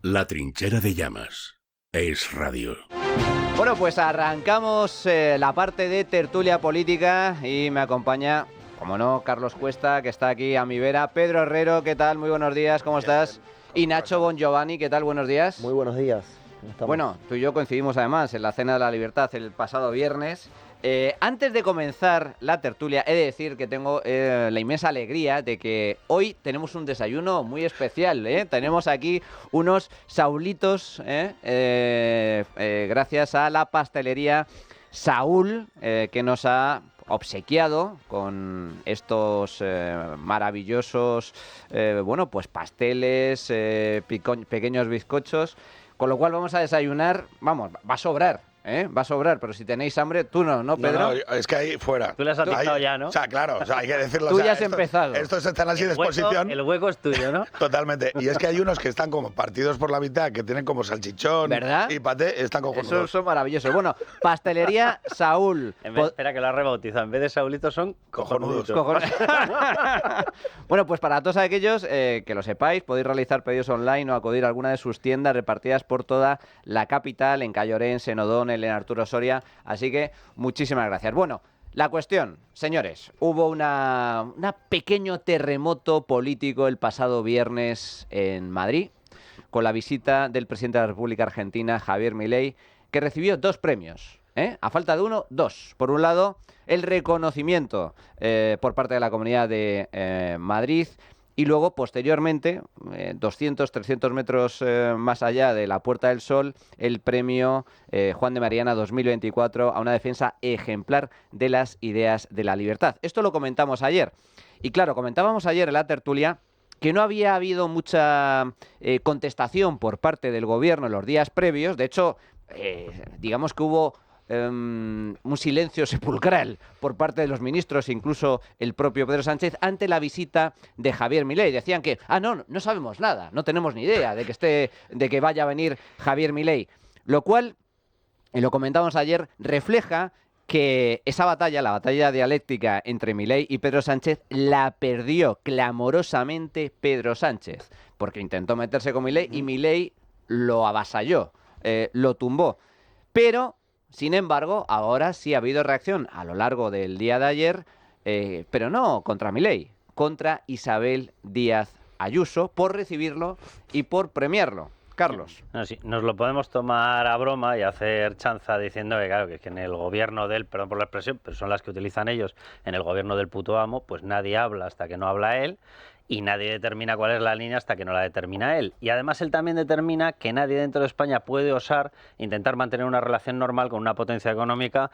La trinchera de llamas. Es radio. Bueno, pues arrancamos la parte de tertulia política y me acompaña, como no, Carlos Cuesta, que está aquí a mi vera. Pedro Herrero, ¿qué tal? Muy buenos días, ¿cómo estás? Y Nacho Bongiovanni, ¿qué tal? Buenos días. Muy buenos días. Bueno, tú y yo coincidimos además en la Cena de la Libertad el pasado viernes. Antes de comenzar la tertulia, he de decir que tengo la inmensa alegría de que hoy tenemos un desayuno muy especial. Tenemos aquí unos saulitos, gracias a la pastelería Saúl, que nos ha obsequiado con estos maravillosos, pues pasteles, pequeños bizcochos. Con lo cual vamos a desayunar, va a sobrar. Va a sobrar, pero si tenéis hambre, tú no, Pedro. No, es que ahí fuera. Tú le has atizado ya, ¿no? O sea, claro, hay que decirlo. Tú ya has empezado. Estos están así de exposición. El hueco es tuyo, ¿no? Totalmente. Y es que hay unos que están como partidos por la mitad, que tienen como salchichón, ¿verdad? Y paté, están cojonudos. Esos son maravillosos. Bueno, pastelería Saúl. Espera, que lo has rebautizado. En vez de Saulitos son cojonudos. Bueno, pues para todos aquellos que lo sepáis, podéis realizar pedidos online o acudir a alguna de sus tiendas repartidas por toda la capital, en Cayo Orense, en O'Donnell, en Arturo Soria. Así que muchísimas gracias. Bueno, la cuestión, señores, hubo un pequeño terremoto político el pasado viernes en Madrid, con la visita del presidente de la República Argentina, Javier Milei, que recibió 2 premios. A falta de uno, 2. Por un lado, el reconocimiento por parte de la Comunidad de Madrid. Y luego, posteriormente, 200, 300 metros más allá de la Puerta del Sol, el premio Juan de Mariana 2024 a una defensa ejemplar de las ideas de la libertad. Esto lo comentamos ayer. Y claro, comentábamos ayer en la tertulia que no había habido mucha contestación por parte del gobierno en los días previos. De hecho, digamos que hubo un silencio sepulcral por parte de los ministros, incluso el propio Pedro Sánchez, ante la visita de Javier Milei. Decían que, no sabemos nada, no tenemos ni idea de que vaya a venir Javier Milei. Lo cual, y lo comentábamos ayer, refleja que esa batalla, la batalla dialéctica entre Milei y Pedro Sánchez, la perdió clamorosamente Pedro Sánchez, porque intentó meterse con Milei y Milei lo avasalló, lo tumbó. Pero sin embargo, ahora sí ha habido reacción a lo largo del día de ayer, pero no contra Milei, contra Isabel Díaz Ayuso, por recibirlo y por premiarlo. Carlos. No, sí, nos lo podemos tomar a broma y hacer chanza diciendo que claro, que en el gobierno del, perdón por la expresión, pero son las que utilizan ellos, en el gobierno del puto amo, pues nadie habla hasta que no habla él. Y nadie determina cuál es la línea hasta que no la determina él. Y además él también determina que nadie dentro de España puede osar intentar mantener una relación normal con una potencia económica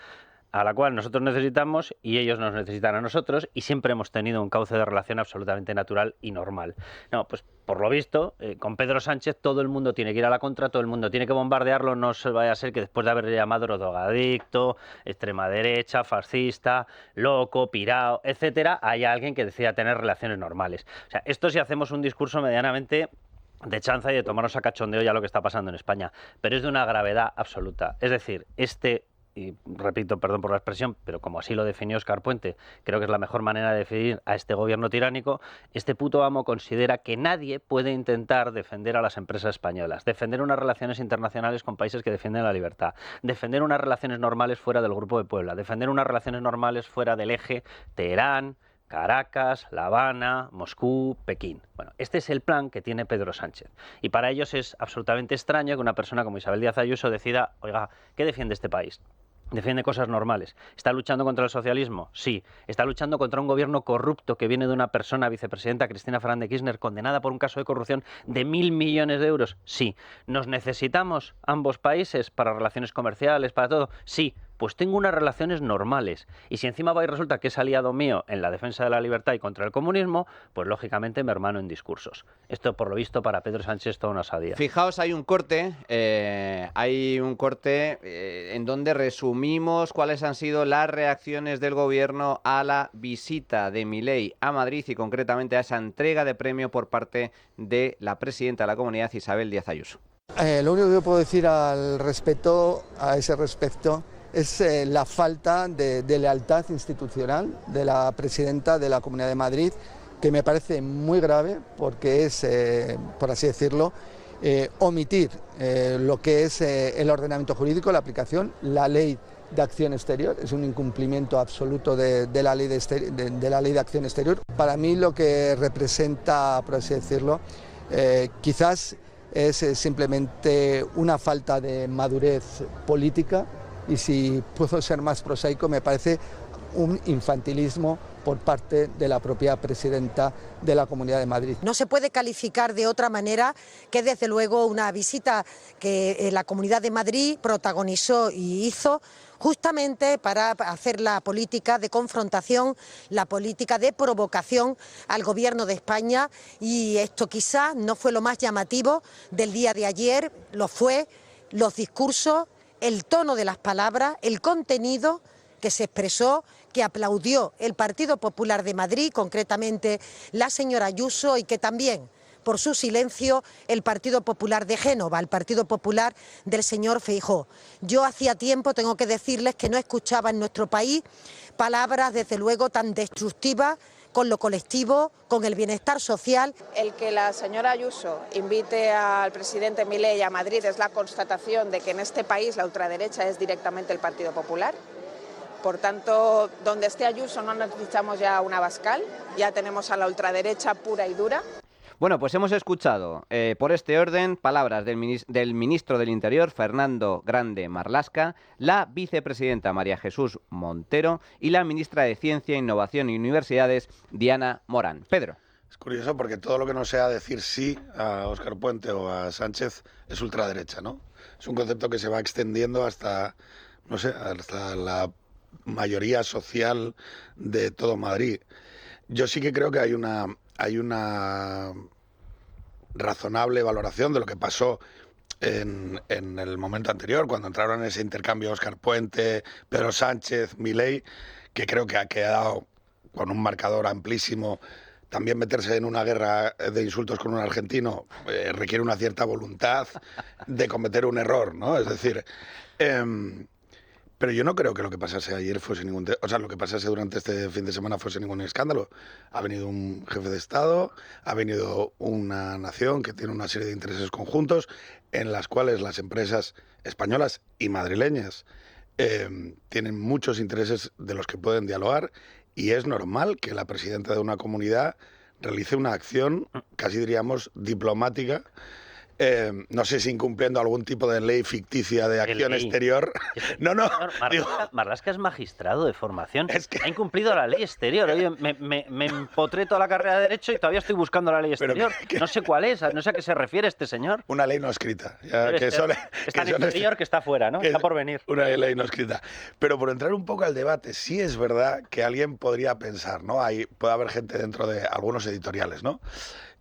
a la cual nosotros necesitamos y ellos nos necesitan a nosotros, y siempre hemos tenido un cauce de relación absolutamente natural y normal. No, pues por lo visto, con Pedro Sánchez todo el mundo tiene que ir a la contra, todo el mundo tiene que bombardearlo, no se vaya a ser que después de haberle llamado drogadicto, extrema derecha, fascista, loco, pirao, etcétera, haya alguien que decida tener relaciones normales. O sea, esto si hacemos un discurso medianamente de chanza y de tomarnos a cachondeo ya lo que está pasando en España, pero es de una gravedad absoluta. Es decir, y repito, perdón por la expresión, pero como así lo definió Óscar Puente, creo que es la mejor manera de definir a este gobierno tiránico. Este puto amo considera que nadie puede intentar defender a las empresas españolas, defender unas relaciones internacionales con países que defienden la libertad, defender unas relaciones normales fuera del Grupo de Puebla, defender unas relaciones normales fuera del eje Teherán, Caracas, La Habana, Moscú, Pekín. Bueno, este es el plan que tiene Pedro Sánchez. Y para ellos es absolutamente extraño que una persona como Isabel Díaz Ayuso decida, oiga, ¿qué defiende este país? Defiende cosas normales. ¿Está luchando contra el socialismo? Sí. ¿Está luchando contra un gobierno corrupto que viene de una persona, vicepresidenta Cristina Fernández de Kirchner, condenada por un caso de corrupción de 1.000 millones de euros? Sí. ¿Nos necesitamos ambos países para relaciones comerciales, para todo? Sí. Pues tengo unas relaciones normales. Y si encima va y resulta que es aliado mío en la defensa de la libertad y contra el comunismo, pues lógicamente me hermano en discursos. Esto, por lo visto, para Pedro Sánchez es toda una osadía. Fijaos, hay un corte en donde resumimos cuáles han sido las reacciones del gobierno a la visita de Milei a Madrid y concretamente a esa entrega de premio por parte de la presidenta de la Comunidad, Isabel Díaz Ayuso. Lo único que puedo decir a ese respecto es la falta de lealtad institucional de la presidenta de la Comunidad de Madrid, que me parece muy grave porque es, por así decirlo, omitir lo que es el ordenamiento jurídico, la aplicación, la ley de acción exterior, es un incumplimiento absoluto de la ley de la ley de acción exterior. Para mí lo que representa, por así decirlo, quizás es simplemente una falta de madurez política y, si puedo ser más prosaico, me parece un infantilismo por parte de la propia presidenta de la Comunidad de Madrid. No se puede calificar de otra manera que, desde luego, una visita que la Comunidad de Madrid protagonizó y hizo justamente para hacer la política de confrontación, la política de provocación al Gobierno de España, y esto quizás no fue lo más llamativo del día de ayer, lo fue los discursos, el tono de las palabras, el contenido que se expresó, que aplaudió el Partido Popular de Madrid, concretamente la señora Ayuso, y que también, por su silencio, el Partido Popular de Génova, el Partido Popular del señor Feijóo. Yo hacía tiempo, tengo que decirles, que no escuchaba en nuestro país palabras, desde luego, tan destructivas con lo colectivo, con el bienestar social. El que la señora Ayuso invite al presidente Milei a Madrid es la constatación de que en este país la ultraderecha es directamente el Partido Popular. Por tanto, donde esté Ayuso no necesitamos ya un Abascal, ya tenemos a la ultraderecha pura y dura. Bueno, pues hemos escuchado, por este orden, palabras del ministro del Interior, Fernando Grande Marlaska, la vicepresidenta María Jesús Montero y la ministra de Ciencia, Innovación y Universidades, Diana Morán. Pedro. Es curioso porque todo lo que no sea decir sí a Óscar Puente o a Sánchez es ultraderecha, ¿no? Es un concepto que se va extendiendo hasta, no sé, hasta la mayoría social de todo Madrid. Yo sí que creo que hay una razonable valoración de lo que pasó en el momento anterior, cuando entraron en ese intercambio Óscar Puente, Pedro Sánchez, Milei, que creo que ha quedado con un marcador amplísimo. También meterse en una guerra de insultos con un argentino requiere una cierta voluntad de cometer un error, ¿no? Es decir, pero yo no creo que lo que pasase ayer fuese lo que pasase durante este fin de semana fuese ningún escándalo. Ha venido un jefe de Estado, ha venido una nación que tiene una serie de intereses conjuntos en las cuales las empresas españolas y madrileñas tienen muchos intereses de los que pueden dialogar, y es normal que la presidenta de una comunidad realice una acción, casi diríamos, diplomática. No sé si incumpliendo algún tipo de ley ficticia de acción exterior. No. Marlaska es magistrado de formación. Ha incumplido la ley exterior. Oye, me empotré toda la carrera de Derecho y todavía estoy buscando la ley exterior. No sé cuál es, no sé a qué se refiere este señor. Una ley no escrita. Está en exterior, que está fuera, ¿no? Está por venir. Una ley no escrita. Pero por entrar un poco al debate, sí es verdad que alguien podría pensar, ¿no? Puede haber gente dentro de algunos editoriales, ¿no?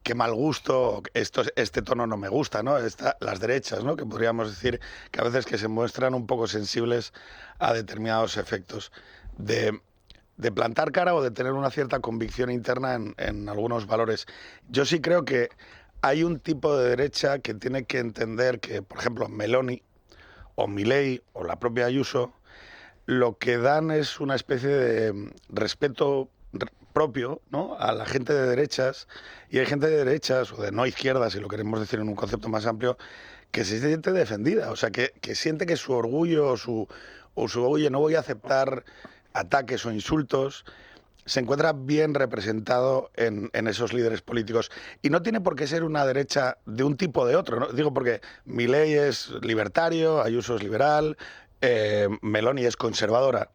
Qué mal gusto, este tono no me gusta, ¿no? Las derechas, ¿no? Que podríamos decir que a veces que se muestran un poco sensibles a determinados efectos de plantar cara o de tener una cierta convicción interna en algunos valores. Yo sí creo que hay un tipo de derecha que tiene que entender que, por ejemplo, Meloni o Milei o la propia Ayuso, lo que dan es una especie de respeto propio, ¿no?, a la gente de derechas, y hay gente de derechas o de no izquierdas, si lo queremos decir en un concepto más amplio, que se siente defendida, o sea, que siente que su orgullo o su oye, no voy a aceptar ataques o insultos, se encuentra bien representado en esos líderes políticos. Y no tiene por qué ser una derecha de un tipo o de otro, ¿no? Digo porque Milei es libertario, Ayuso es liberal, Meloni es conservadora,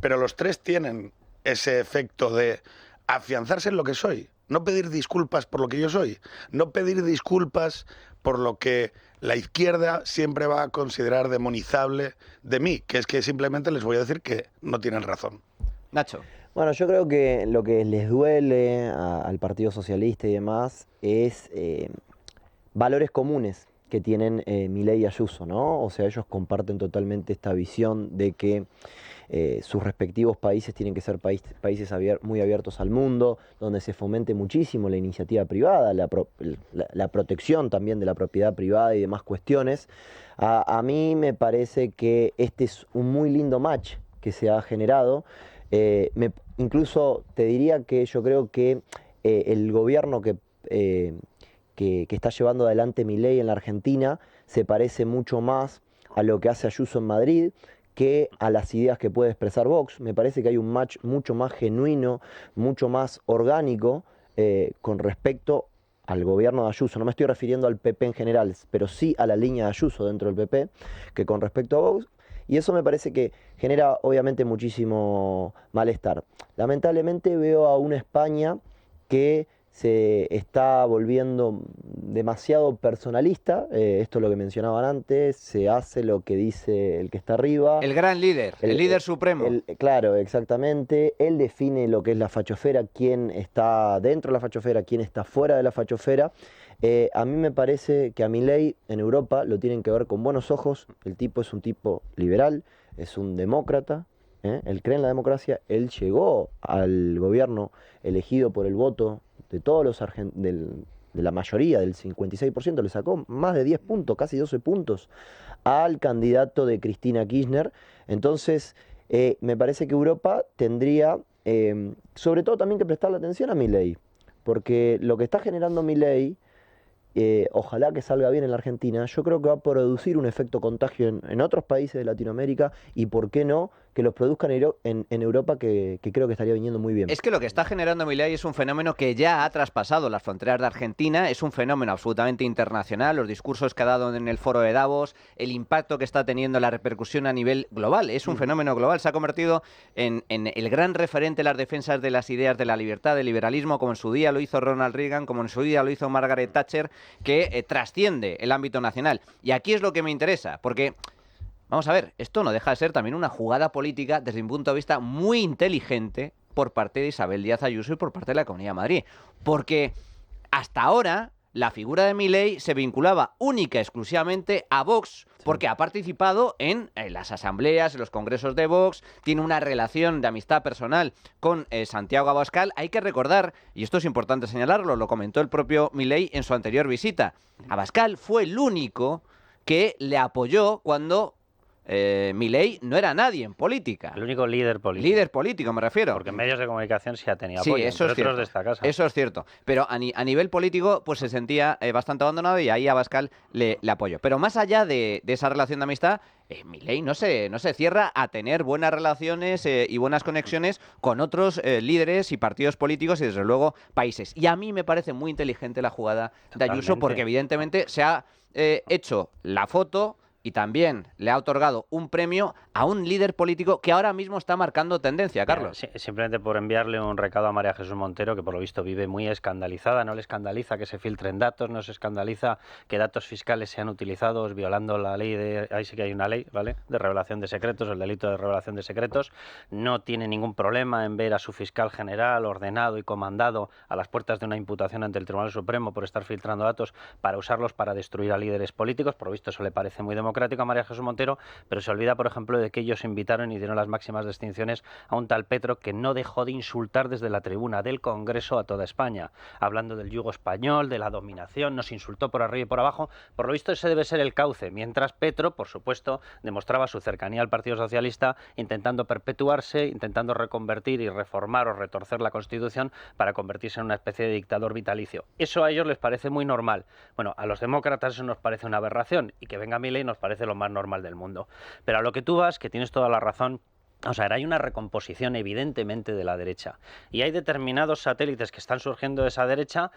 pero los tres tienen ese efecto de afianzarse en lo que soy, no pedir disculpas por lo que yo soy, no pedir disculpas por lo que la izquierda siempre va a considerar demonizable de mí, que es que simplemente les voy a decir que no tienen razón. Nacho. Bueno, yo creo que lo que les duele al Partido Socialista y demás es valores comunes que tienen Milei y Ayuso, ¿no? O sea, ellos comparten totalmente esta visión de que sus respectivos países tienen que ser países muy abiertos al mundo, donde se fomente muchísimo la iniciativa privada, la protección también de la propiedad privada y demás cuestiones. A mí me parece que este es un muy lindo match que se ha generado. Incluso te diría que yo creo que el gobierno que que está llevando adelante Milei en la Argentina se parece mucho más a lo que hace Ayuso en Madrid que a las ideas que puede expresar Vox. Me parece que hay un match mucho más genuino, mucho más orgánico con respecto al gobierno de Ayuso. No me estoy refiriendo al PP en general, pero sí a la línea de Ayuso dentro del PP, que con respecto a Vox. Y eso me parece que genera obviamente muchísimo malestar. Lamentablemente veo a una España que se está volviendo demasiado personalista, esto es lo que mencionaban antes, se hace lo que dice el que está arriba. El gran líder, el líder supremo. Claro, exactamente, él define lo que es la fachosfera, quién está dentro de la fachosfera, quién está fuera de la fachosfera. A mí me parece que a Milei en Europa lo tienen que ver con buenos ojos, el tipo es un tipo liberal, es un demócrata, él cree en la democracia, él llegó al gobierno elegido por el voto de todos los de la mayoría, del 56%, le sacó más de 10 puntos, casi 12 puntos al candidato de Cristina Kirchner. Entonces, me parece que Europa tendría, sobre todo también que prestarle atención a Milei, porque lo que está generando Milei, ojalá que salga bien en la Argentina, yo creo que va a producir un efecto contagio en otros países de Latinoamérica y, ¿por qué no?, que los produzcan en Europa, que creo que estaría viniendo muy bien. Es que lo que está generando Milei es un fenómeno que ya ha traspasado las fronteras de Argentina, es un fenómeno absolutamente internacional, los discursos que ha dado en el foro de Davos, el impacto que está teniendo, la repercusión a nivel global, es un fenómeno global, se ha convertido en el gran referente en las defensas de las ideas de la libertad, del liberalismo, como en su día lo hizo Ronald Reagan, como en su día lo hizo Margaret Thatcher, que trasciende el ámbito nacional. Y aquí es lo que me interesa, porque vamos a ver, esto no deja de ser también una jugada política desde mi punto de vista muy inteligente por parte de Isabel Díaz Ayuso y por parte de la Comunidad de Madrid. Porque hasta ahora la figura de Milei se vinculaba única y exclusivamente a Vox, porque ha participado en las asambleas, en los congresos de Vox, tiene una relación de amistad personal con Santiago Abascal. Hay que recordar, y esto es importante señalarlo, lo comentó el propio Milei en su anterior visita, Abascal fue el único que le apoyó cuando Milei no era nadie en política. El único líder político. Líder político, me refiero. Porque en medios de comunicación sí ha tenido apoyo, sí, eso es cierto. de esta casa. Eso es cierto. Pero a nivel político, pues se sentía bastante abandonado y ahí Abascal le apoyó. Pero más allá de esa relación de amistad, Milei no se cierra a tener buenas relaciones y buenas conexiones con otros líderes y partidos políticos y, desde luego, países. Y a mí me parece muy inteligente la jugada de Ayuso porque, evidentemente, se ha hecho la foto y también le ha otorgado un premio a un líder político que ahora mismo está marcando tendencia, Carlos. Sí, simplemente por enviarle un recado a María Jesús Montero, que por lo visto vive muy escandalizada. No le escandaliza que se filtren datos, no se escandaliza que datos fiscales sean utilizados violando la ley ahí sí que hay una ley, ¿vale?, de revelación de secretos, el delito de revelación de secretos. No tiene ningún problema en ver a su fiscal general ordenado y comandado a las puertas de una imputación ante el Tribunal Supremo por estar filtrando datos para usarlos para destruir a líderes políticos. Por lo visto eso le parece muy democrático a María Jesús Montero, pero se olvida, por ejemplo, de que ellos invitaron y dieron las máximas distinciones a un tal Petro que no dejó de insultar desde la tribuna del Congreso a toda España, hablando del yugo español, de la dominación, nos insultó por arriba y por abajo. Por lo visto ese debe ser el cauce, mientras Petro, por supuesto, demostraba su cercanía al Partido Socialista, intentando perpetuarse, intentando reconvertir y reformar o retorcer la Constitución para convertirse en una especie de dictador vitalicio. Eso a ellos les parece muy normal. Bueno, a los demócratas eso nos parece una aberración, y que venga Milei nos parece lo más normal del mundo. Pero a lo que tú vas, que tienes toda la razón. O sea, hay una recomposición evidentemente de la derecha. Y hay determinados satélites que están surgiendo de esa derecha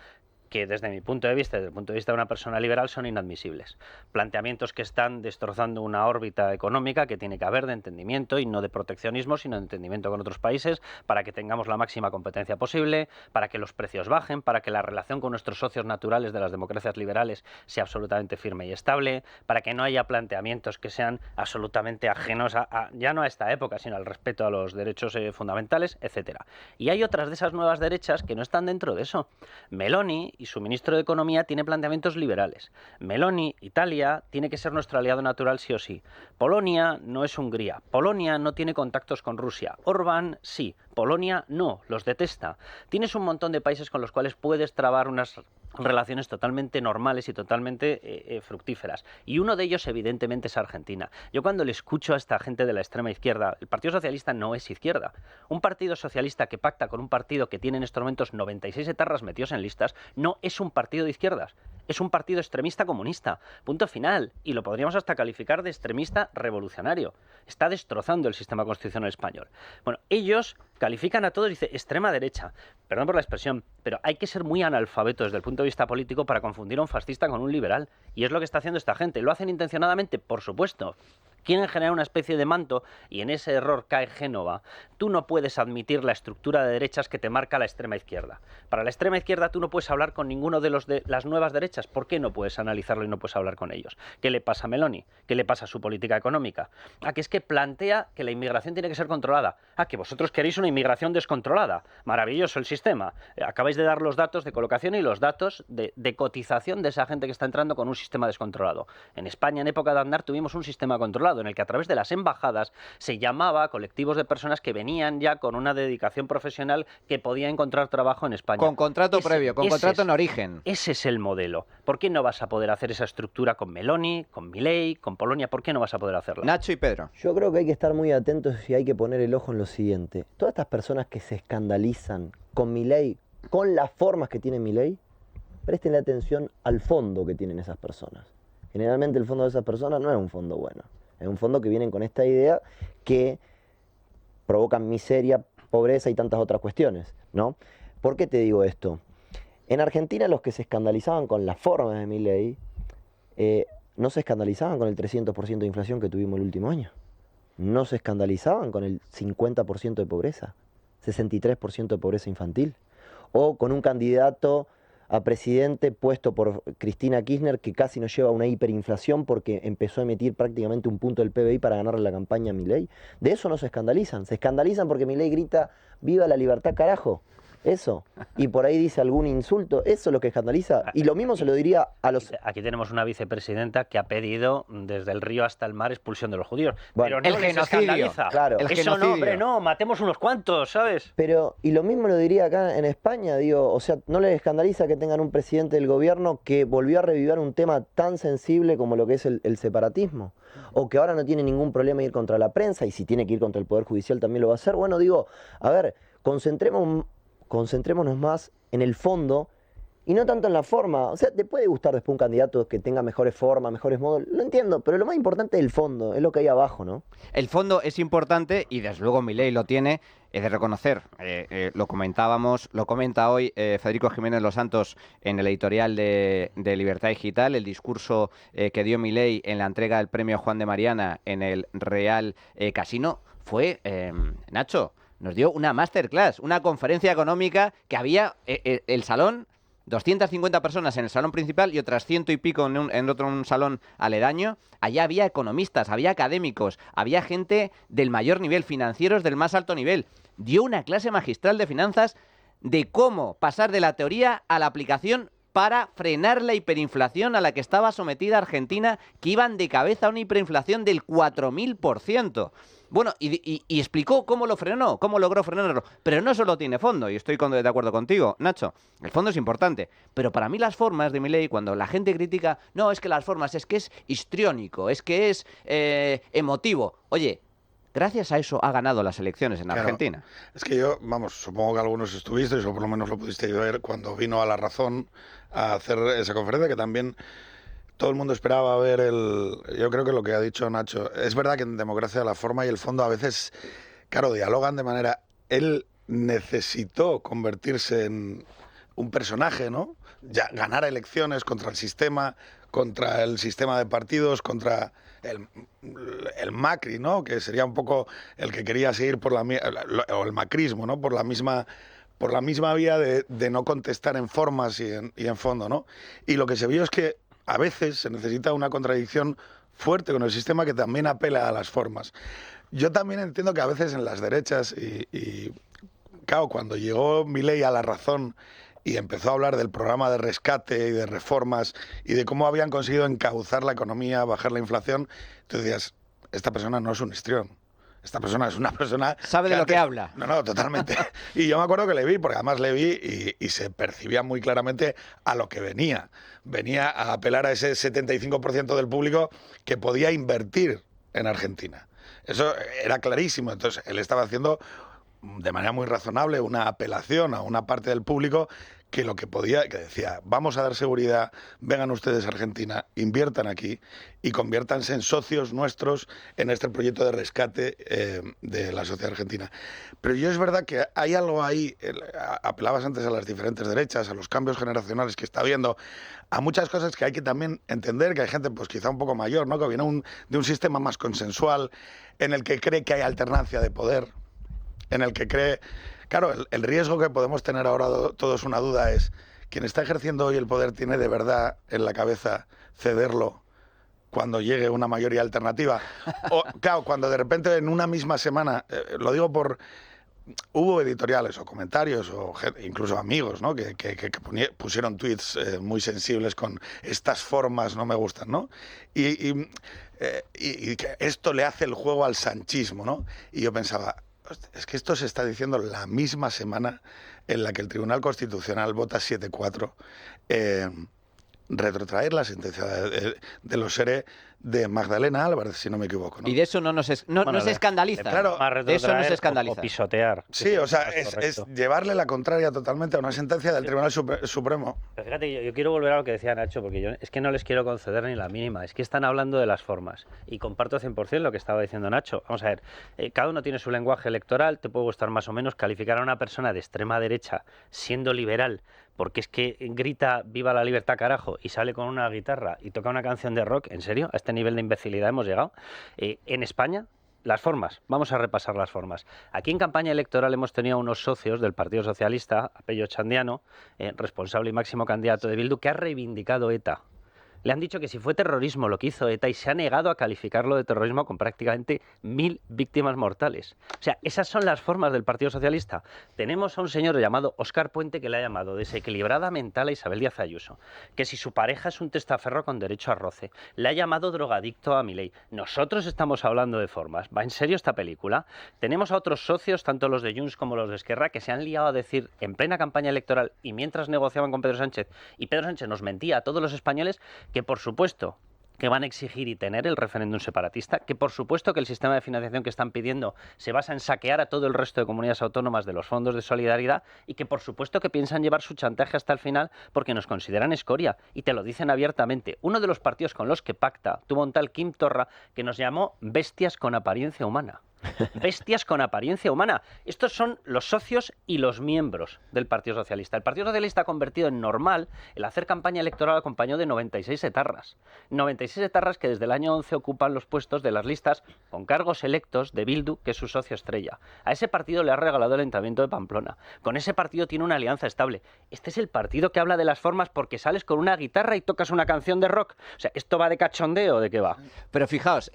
que desde mi punto de vista, desde el punto de vista de una persona liberal, son inadmisibles. Planteamientos que están destrozando una órbita económica que tiene que haber de entendimiento y no de proteccionismo, sino de entendimiento con otros países, para que tengamos la máxima competencia posible, para que los precios bajen, para que la relación con nuestros socios naturales de las democracias liberales sea absolutamente firme y estable, para que no haya planteamientos que sean absolutamente ajenos ya no a esta época, sino al respeto a los derechos fundamentales, etcétera. Y hay otras de esas nuevas derechas que no están dentro de eso. Meloni y su ministro de Economía tiene planteamientos liberales. Meloni, Italia, tiene que ser nuestro aliado natural sí o sí. Polonia no es Hungría. Polonia no tiene contactos con Rusia. Orbán sí. Polonia no, los detesta. Tienes un montón de países con los cuales puedes trabar unas relaciones totalmente normales y totalmente fructíferas. Y uno de ellos, evidentemente, es Argentina. Yo cuando le escucho a esta gente de la extrema izquierda, el Partido Socialista no es izquierda. Un partido socialista que pacta con un partido que tiene en estos momentos 96 etarras metidos en listas, no es un partido de izquierdas. Es un partido extremista comunista. Punto final. Y lo podríamos hasta calificar de extremista revolucionario. Está destrozando el sistema constitucional español. Bueno, ellos califican a todos y dicen extrema derecha. Perdón por la expresión, pero hay que ser muy analfabeto desde el punto de vista político para confundir a un fascista con un liberal. Y es lo que está haciendo esta gente. ¿Lo hacen intencionadamente? Por supuesto. Quieren generar una especie de manto y en ese error cae Génova. Tú no puedes admitir la estructura de derechas que te marca la extrema izquierda. Para la extrema izquierda tú no puedes hablar con ninguno de los de las nuevas derechas. ¿Por qué no puedes analizarlo y no puedes hablar con ellos? ¿Qué le pasa a Meloni? ¿Qué le pasa a su política económica? Que es que plantea que la inmigración tiene que ser controlada. Que vosotros queréis una inmigración descontrolada. Maravilloso el sistema. Acabáis de dar los datos de colocación y los datos de cotización de esa gente que está entrando con un sistema descontrolado. En España, en época de Aznar, tuvimos un sistema controlado en el que a través de las embajadas se llamaba a colectivos de personas que venían ya con una dedicación profesional que podía encontrar trabajo en España. Con contrato previo, con contrato en origen. Ese es el modelo. ¿Por qué no vas a poder hacer esa estructura con Meloni, con Milei, con Polonia? ¿Por qué no vas a poder hacerla? Nacho y Pedro. Yo creo que hay que estar muy atentos y hay que poner el ojo en lo siguiente. Todas estas personas que se escandalizan con Milei, con las formas que tiene Milei, presten atención al fondo que tienen esas personas. Generalmente el fondo de esas personas no es un fondo bueno. Es un fondo que vienen con esta idea que provocan miseria, pobreza y tantas otras cuestiones, ¿no? ¿Por qué te digo esto? En Argentina los que se escandalizaban con las formas de Milei no se escandalizaban con el 300% de inflación que tuvimos el último año. No se escandalizaban con el 50% de pobreza, 63% de pobreza infantil, o con un candidato a presidente puesto por Cristina Kirchner que casi nos lleva a una hiperinflación porque empezó a emitir prácticamente un punto del PBI para ganarle la campaña a Milei. De eso no se escandalizan porque Milei grita ¡viva la libertad, carajo! Eso. Y por ahí dice algún insulto. Eso es lo que escandaliza. Y lo mismo se lo diría a los... Aquí tenemos una vicepresidenta que ha pedido desde el río hasta el mar expulsión de los judíos. Bueno, pero no el les genocidio. escandaliza. Claro. El Eso genocidio. no, hombre, no, matemos unos cuantos, ¿sabes? Pero, y lo mismo lo diría acá en España, digo, o sea, no les escandaliza que tengan un presidente del gobierno que volvió a revivir un tema tan sensible como lo que es el separatismo, o que ahora no tiene ningún problema ir contra la prensa, y si tiene que ir contra el Poder Judicial también lo va a hacer. Bueno, digo, a ver, concentrémonos más en el fondo y no tanto en la forma. O sea, te puede gustar después un candidato que tenga mejores formas, mejores modos, lo entiendo, pero lo más importante es el fondo, es lo que hay abajo, ¿no? El fondo es importante y desde luego Milei lo tiene, es de reconocer. Lo comentábamos, lo comenta hoy Federico Jiménez Los Santos en el editorial de Libertad Digital, el discurso que dio Milei en la entrega del premio Juan de Mariana en el Real Casino fue, Nacho, nos dio una masterclass, una conferencia económica que había el salón, 250 personas en el salón principal y otras 100 y pico en otro salón aledaño. Allá había economistas, había académicos, había gente del mayor nivel, financieros del más alto nivel. Dio una clase magistral de finanzas de cómo pasar de la teoría a la aplicación para frenar la hiperinflación a la que estaba sometida Argentina, que iban de cabeza a una hiperinflación del 4000%. Bueno, y explicó cómo lo frenó, cómo logró frenarlo. Pero no solo tiene fondo, y estoy de acuerdo contigo, Nacho. El fondo es importante. Pero para mí las formas de Milei, cuando la gente critica, no, es que las formas, es que es histriónico, es que es emotivo. Oye, gracias a eso ha ganado las elecciones en Argentina. Claro. Es que yo, supongo que algunos estuvisteis, o por lo menos lo pudisteis ver, cuando vino a La Razón a hacer esa conferencia, que también... Todo el mundo esperaba ver yo creo que lo que ha dicho Nacho, es verdad que en democracia la forma y el fondo a veces, claro, dialogan de manera... Él necesitó convertirse en un personaje, ¿no? Ya, ganar elecciones contra el sistema de partidos, contra el Macri, ¿no? Que sería un poco el que quería seguir o el macrismo, ¿no? Por la misma vía de no contestar en formas y en fondo, ¿no? Y lo que se vio es que a veces se necesita una contradicción fuerte con el sistema que también apela a las formas. Yo también entiendo que a veces en las derechas, y claro, cuando llegó Milei a La Razón y empezó a hablar del programa de rescate y de reformas y de cómo habían conseguido encauzar la economía, bajar la inflación, tú decías, esta persona no es un histrión. Esta persona es una persona... Sabe de lo que habla. No, totalmente. Y yo me acuerdo que le vi, porque además le vi y se percibía muy claramente a lo que venía. Venía a apelar a ese 75% del público que podía invertir en Argentina. Eso era clarísimo. Entonces, él estaba haciendo de manera muy razonable una apelación a una parte del público que lo que podía, que decía, vamos a dar seguridad, vengan ustedes a Argentina, inviertan aquí y conviértanse en socios nuestros en este proyecto de rescate de la sociedad argentina. Pero yo es verdad que hay algo ahí, apelabas antes a las diferentes derechas, a los cambios generacionales que está habiendo, a muchas cosas que hay que también entender, que hay gente pues quizá un poco mayor, ¿no?, que viene de un sistema más consensual, en el que cree que hay alternancia de poder, en el que cree... Claro, el riesgo que podemos tener ahora todos una duda es, ¿quien está ejerciendo hoy el poder tiene de verdad en la cabeza cederlo cuando llegue una mayoría alternativa? O, claro, cuando de repente en una misma semana, lo digo por... Hubo editoriales o comentarios o incluso amigos, ¿no?, que pusieron tweets muy sensibles con estas formas no me gustan, ¿no? Y que esto le hace el juego al sanchismo, ¿no? Y yo pensaba... Es que esto se está diciendo la misma semana en la que el Tribunal Constitucional vota 7-4 retrotraer la sentencia de los ERE de Magdalena Álvarez, si no me equivoco, ¿no? Y de eso no se escandaliza. Claro, de eso no se escandaliza. O pisotear. Sí, o sea, es llevarle la contraria totalmente a una sentencia del Tribunal Supremo. Pero fíjate, yo quiero volver a lo que decía Nacho, porque yo es que no les quiero conceder ni la mínima. Es que están hablando de las formas. Y comparto 100% lo que estaba diciendo Nacho. Vamos a ver, cada uno tiene su lenguaje electoral, te puede gustar más o menos. Calificar a una persona de extrema derecha siendo liberal, porque es que grita viva la libertad carajo y sale con una guitarra y toca una canción de rock, ¿en serio? ¿A este nivel de imbecilidad hemos llegado? En España, las formas, vamos a repasar las formas. Aquí en campaña electoral hemos tenido a unos socios del Partido Socialista, a Pello Chandiano, responsable y máximo candidato de Bildu, que ha reivindicado ETA. Le han dicho que si fue terrorismo lo que hizo ETA y se ha negado a calificarlo de terrorismo con prácticamente 1000 víctimas mortales. O sea, esas son las formas del Partido Socialista. Tenemos a un señor llamado Óscar Puente que le ha llamado desequilibrada mental a Isabel Díaz Ayuso, que si su pareja es un testaferro con derecho a roce, le ha llamado drogadicto a Milei. Nosotros estamos hablando de formas. ¿Va en serio esta película? Tenemos a otros socios, tanto los de Junts como los de Esquerra, que se han liado a decir en plena campaña electoral y mientras negociaban con Pedro Sánchez, y Pedro Sánchez nos mentía a todos los españoles, que por supuesto que van a exigir y tener el referéndum separatista, que por supuesto que el sistema de financiación que están pidiendo se basa en saquear a todo el resto de comunidades autónomas de los fondos de solidaridad y que por supuesto que piensan llevar su chantaje hasta el final porque nos consideran escoria y te lo dicen abiertamente. Uno de los partidos con los que pacta tuvo un tal Quim Torra que nos llamó bestias con apariencia humana. Bestias con apariencia humana. Estos son los socios y los miembros del Partido Socialista. El Partido Socialista ha convertido en normal el hacer campaña electoral acompañado de 96 etarras. 96 etarras que desde el año 11 ocupan los puestos de las listas con cargos electos de Bildu, que es su socio estrella. A ese partido le ha regalado el Ayuntamiento de Pamplona. Con ese partido tiene una alianza estable. Este es el partido que habla de las formas porque sales con una guitarra y tocas una canción de rock. O sea, ¿esto va de cachondeo o de qué va? Pero fijaos,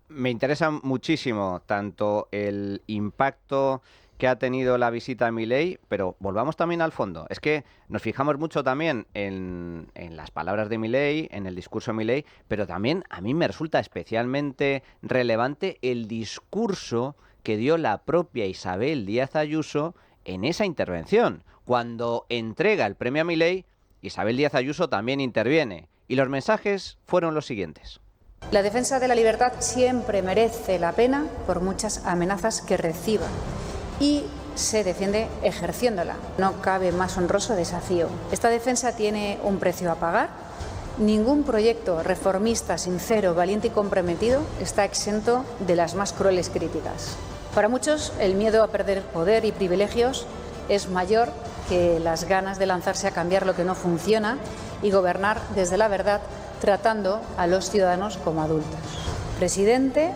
me interesa muchísimo tanto el impacto que ha tenido la visita a Milei, pero volvamos también al fondo. Es que nos fijamos mucho también en las palabras de Milei, en el discurso de Milei, pero también a mí me resulta especialmente relevante el discurso que dio la propia Isabel Díaz Ayuso en esa intervención. Cuando entrega el premio a Milei, Isabel Díaz Ayuso también interviene. Y los mensajes fueron los siguientes. La defensa de la libertad siempre merece la pena por muchas amenazas que reciba y se defiende ejerciéndola. No cabe más honroso desafío. Esta defensa tiene un precio a pagar. Ningún proyecto reformista, sincero, valiente y comprometido está exento de las más crueles críticas. Para muchos, el miedo a perder poder y privilegios es mayor que las ganas de lanzarse a cambiar lo que no funciona y gobernar desde la verdad, tratando a los ciudadanos como adultos. Presidente,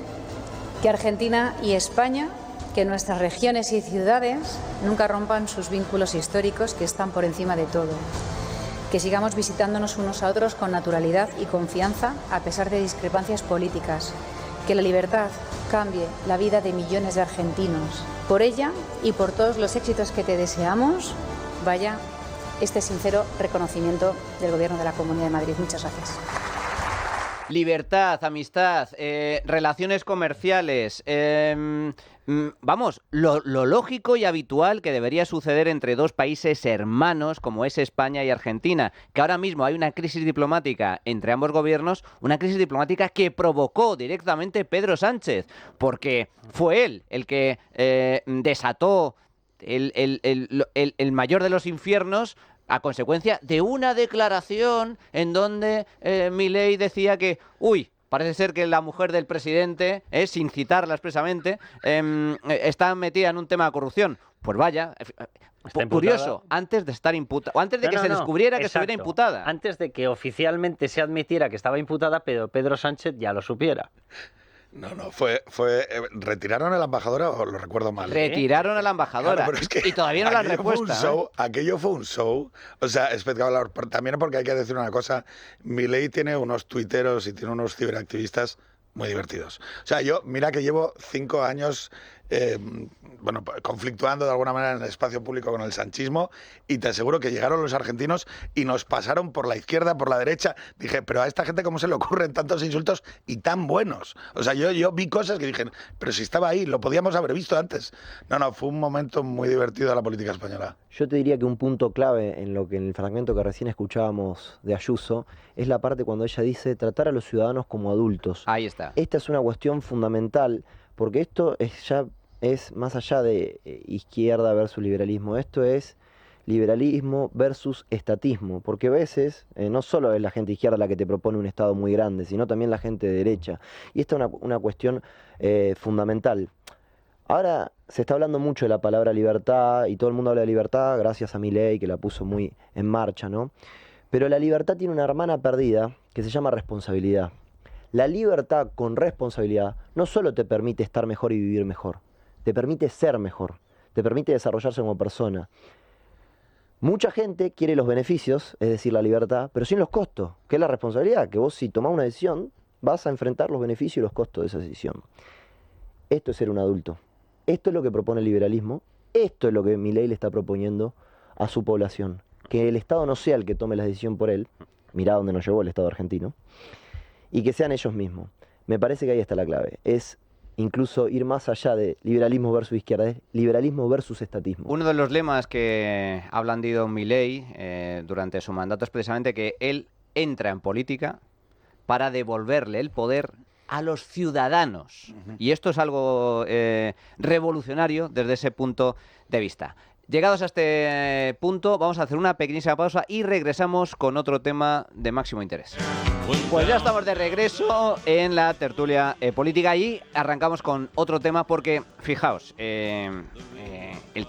que Argentina y España, que nuestras regiones y ciudades nunca rompan sus vínculos históricos que están por encima de todo. Que sigamos visitándonos unos a otros con naturalidad y confianza a pesar de discrepancias políticas. Que la libertad cambie la vida de millones de argentinos. Por ella y por todos los éxitos que te deseamos, vaya este sincero reconocimiento del Gobierno de la Comunidad de Madrid. Muchas gracias. Libertad, amistad, relaciones comerciales, vamos, lo lógico y habitual que debería suceder entre dos países hermanos como es España y Argentina, que ahora mismo hay una crisis diplomática entre ambos gobiernos, una crisis diplomática que provocó directamente Pedro Sánchez, porque fue él el que desató el mayor de los infiernos a consecuencia de una declaración en donde Milei decía que, parece ser que la mujer del presidente, sin citarla expresamente, está metida en un tema de corrupción. Pues vaya, curioso, antes de estar imputada, o antes de que se descubriera que estuviera imputada. Antes de que oficialmente se admitiera que estaba imputada, pero Pedro Sánchez ya lo supiera. No, ¿retiraron a la embajadora o lo recuerdo mal? Retiraron a la embajadora, claro, pero es que y todavía no la han repuesto. Aquello fue un show, o sea, espectacular. También porque hay que decir una cosa, Milei tiene unos tuiteros y tiene unos ciberactivistas muy divertidos. O sea, mira que llevo 5 años conflictuando de alguna manera en el espacio público con el sanchismo, y te aseguro que llegaron los argentinos y nos pasaron por la izquierda, por la derecha. Dije, pero a esta gente cómo se le ocurren tantos insultos y tan buenos. O sea, yo vi cosas que dije, pero si estaba ahí, lo podíamos haber visto antes. No, fue un momento muy divertido de la política española. Yo te diría que un punto clave en el fragmento que recién escuchábamos de Ayuso es la parte cuando ella dice tratar a los ciudadanos como adultos. Ahí está. Esta es una cuestión fundamental, porque esto es más allá de izquierda versus liberalismo, esto es liberalismo versus estatismo, porque a veces no solo es la gente izquierda la que te propone un Estado muy grande, sino también la gente de derecha, y esta es una cuestión fundamental. Ahora se está hablando mucho de la palabra libertad, y todo el mundo habla de libertad gracias a Milei, que la puso muy en marcha, ¿no? Pero la libertad tiene una hermana perdida que se llama responsabilidad. La libertad con responsabilidad no solo te permite estar mejor y vivir mejor, te permite ser mejor, te permite desarrollarse como persona. Mucha gente quiere los beneficios, es decir, la libertad, pero sin los costos, que es la responsabilidad, que vos si tomás una decisión vas a enfrentar los beneficios y los costos de esa decisión. Esto es ser un adulto. Esto es lo que propone el liberalismo, esto es lo que Milei le está proponiendo a su población. Que el Estado no sea el que tome la decisión por él, mirá dónde nos llevó el Estado argentino, y que sean ellos mismos. Me parece que ahí está la clave. Es incluso ir más allá de liberalismo versus izquierda, es liberalismo versus estatismo. Uno de los lemas que ha blandido Milei durante su mandato es precisamente que él entra en política para devolverle el poder a los ciudadanos. Y esto es algo revolucionario desde ese punto de vista. Llegados a este punto, vamos a hacer una pequeñísima pausa y regresamos con otro tema de máximo interés. Pues ya estamos de regreso en la tertulia política y arrancamos con otro tema porque, fijaos, el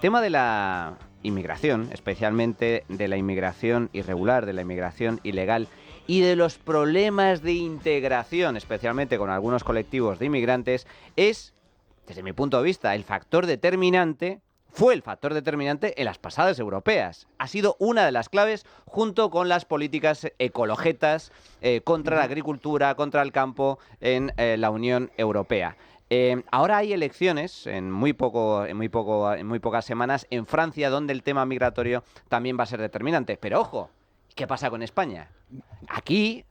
tema de la inmigración, especialmente de la inmigración irregular, de la inmigración ilegal y de los problemas de integración, especialmente con algunos colectivos de inmigrantes, es, desde mi punto de vista, fue el factor determinante en las pasadas europeas. Ha sido una de las claves junto con las políticas ecologetas contra la agricultura, contra el campo en la Unión Europea. Ahora hay elecciones en muy pocas semanas en Francia, donde el tema migratorio también va a ser determinante. Pero ojo, ¿qué pasa con España? Aquí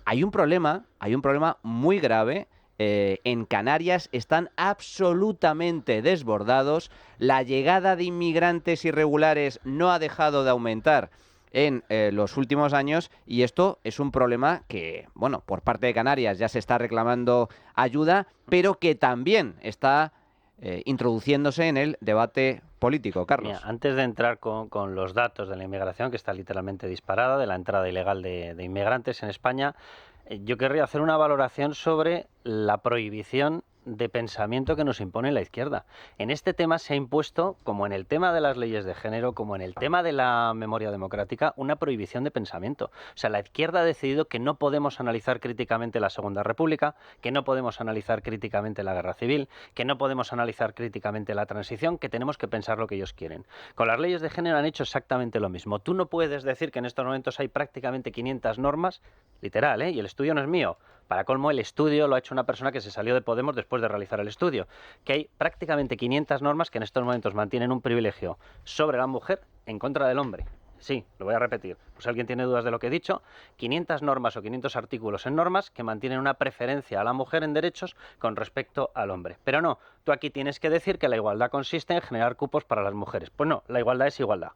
hay un problema muy grave. En Canarias están absolutamente desbordados. La llegada de inmigrantes irregulares no ha dejado de aumentar en los últimos años y esto es un problema que, bueno, por parte de Canarias ya se está reclamando ayuda, pero que también está introduciéndose en el debate político. Carlos. Mira, antes de entrar con los datos de la inmigración, que está literalmente disparada, de la entrada ilegal de inmigrantes en España, yo querría hacer una valoración sobre la prohibición de pensamiento que nos impone la izquierda. En este tema se ha impuesto, como en el tema de las leyes de género, como en el tema de la memoria democrática, una prohibición de pensamiento. O sea, la izquierda ha decidido que no podemos analizar críticamente la Segunda República, que no podemos analizar críticamente la Guerra Civil, que no podemos analizar críticamente la transición, que tenemos que pensar lo que ellos quieren. Con las leyes de género han hecho exactamente lo mismo. Tú no puedes decir que en estos momentos hay prácticamente 500 normas, literal, y el estudio no es mío. Para colmo, el estudio lo ha hecho una persona que se salió de Podemos después de realizar el estudio, que hay prácticamente 500 normas que en estos momentos mantienen un privilegio sobre la mujer en contra del hombre. Sí, lo voy a repetir. Pues si alguien tiene dudas de lo que he dicho, 500 normas o 500 artículos en normas que mantienen una preferencia a la mujer en derechos con respecto al hombre. Pero no, tú aquí tienes que decir que la igualdad consiste en generar cupos para las mujeres. Pues no, la igualdad es igualdad.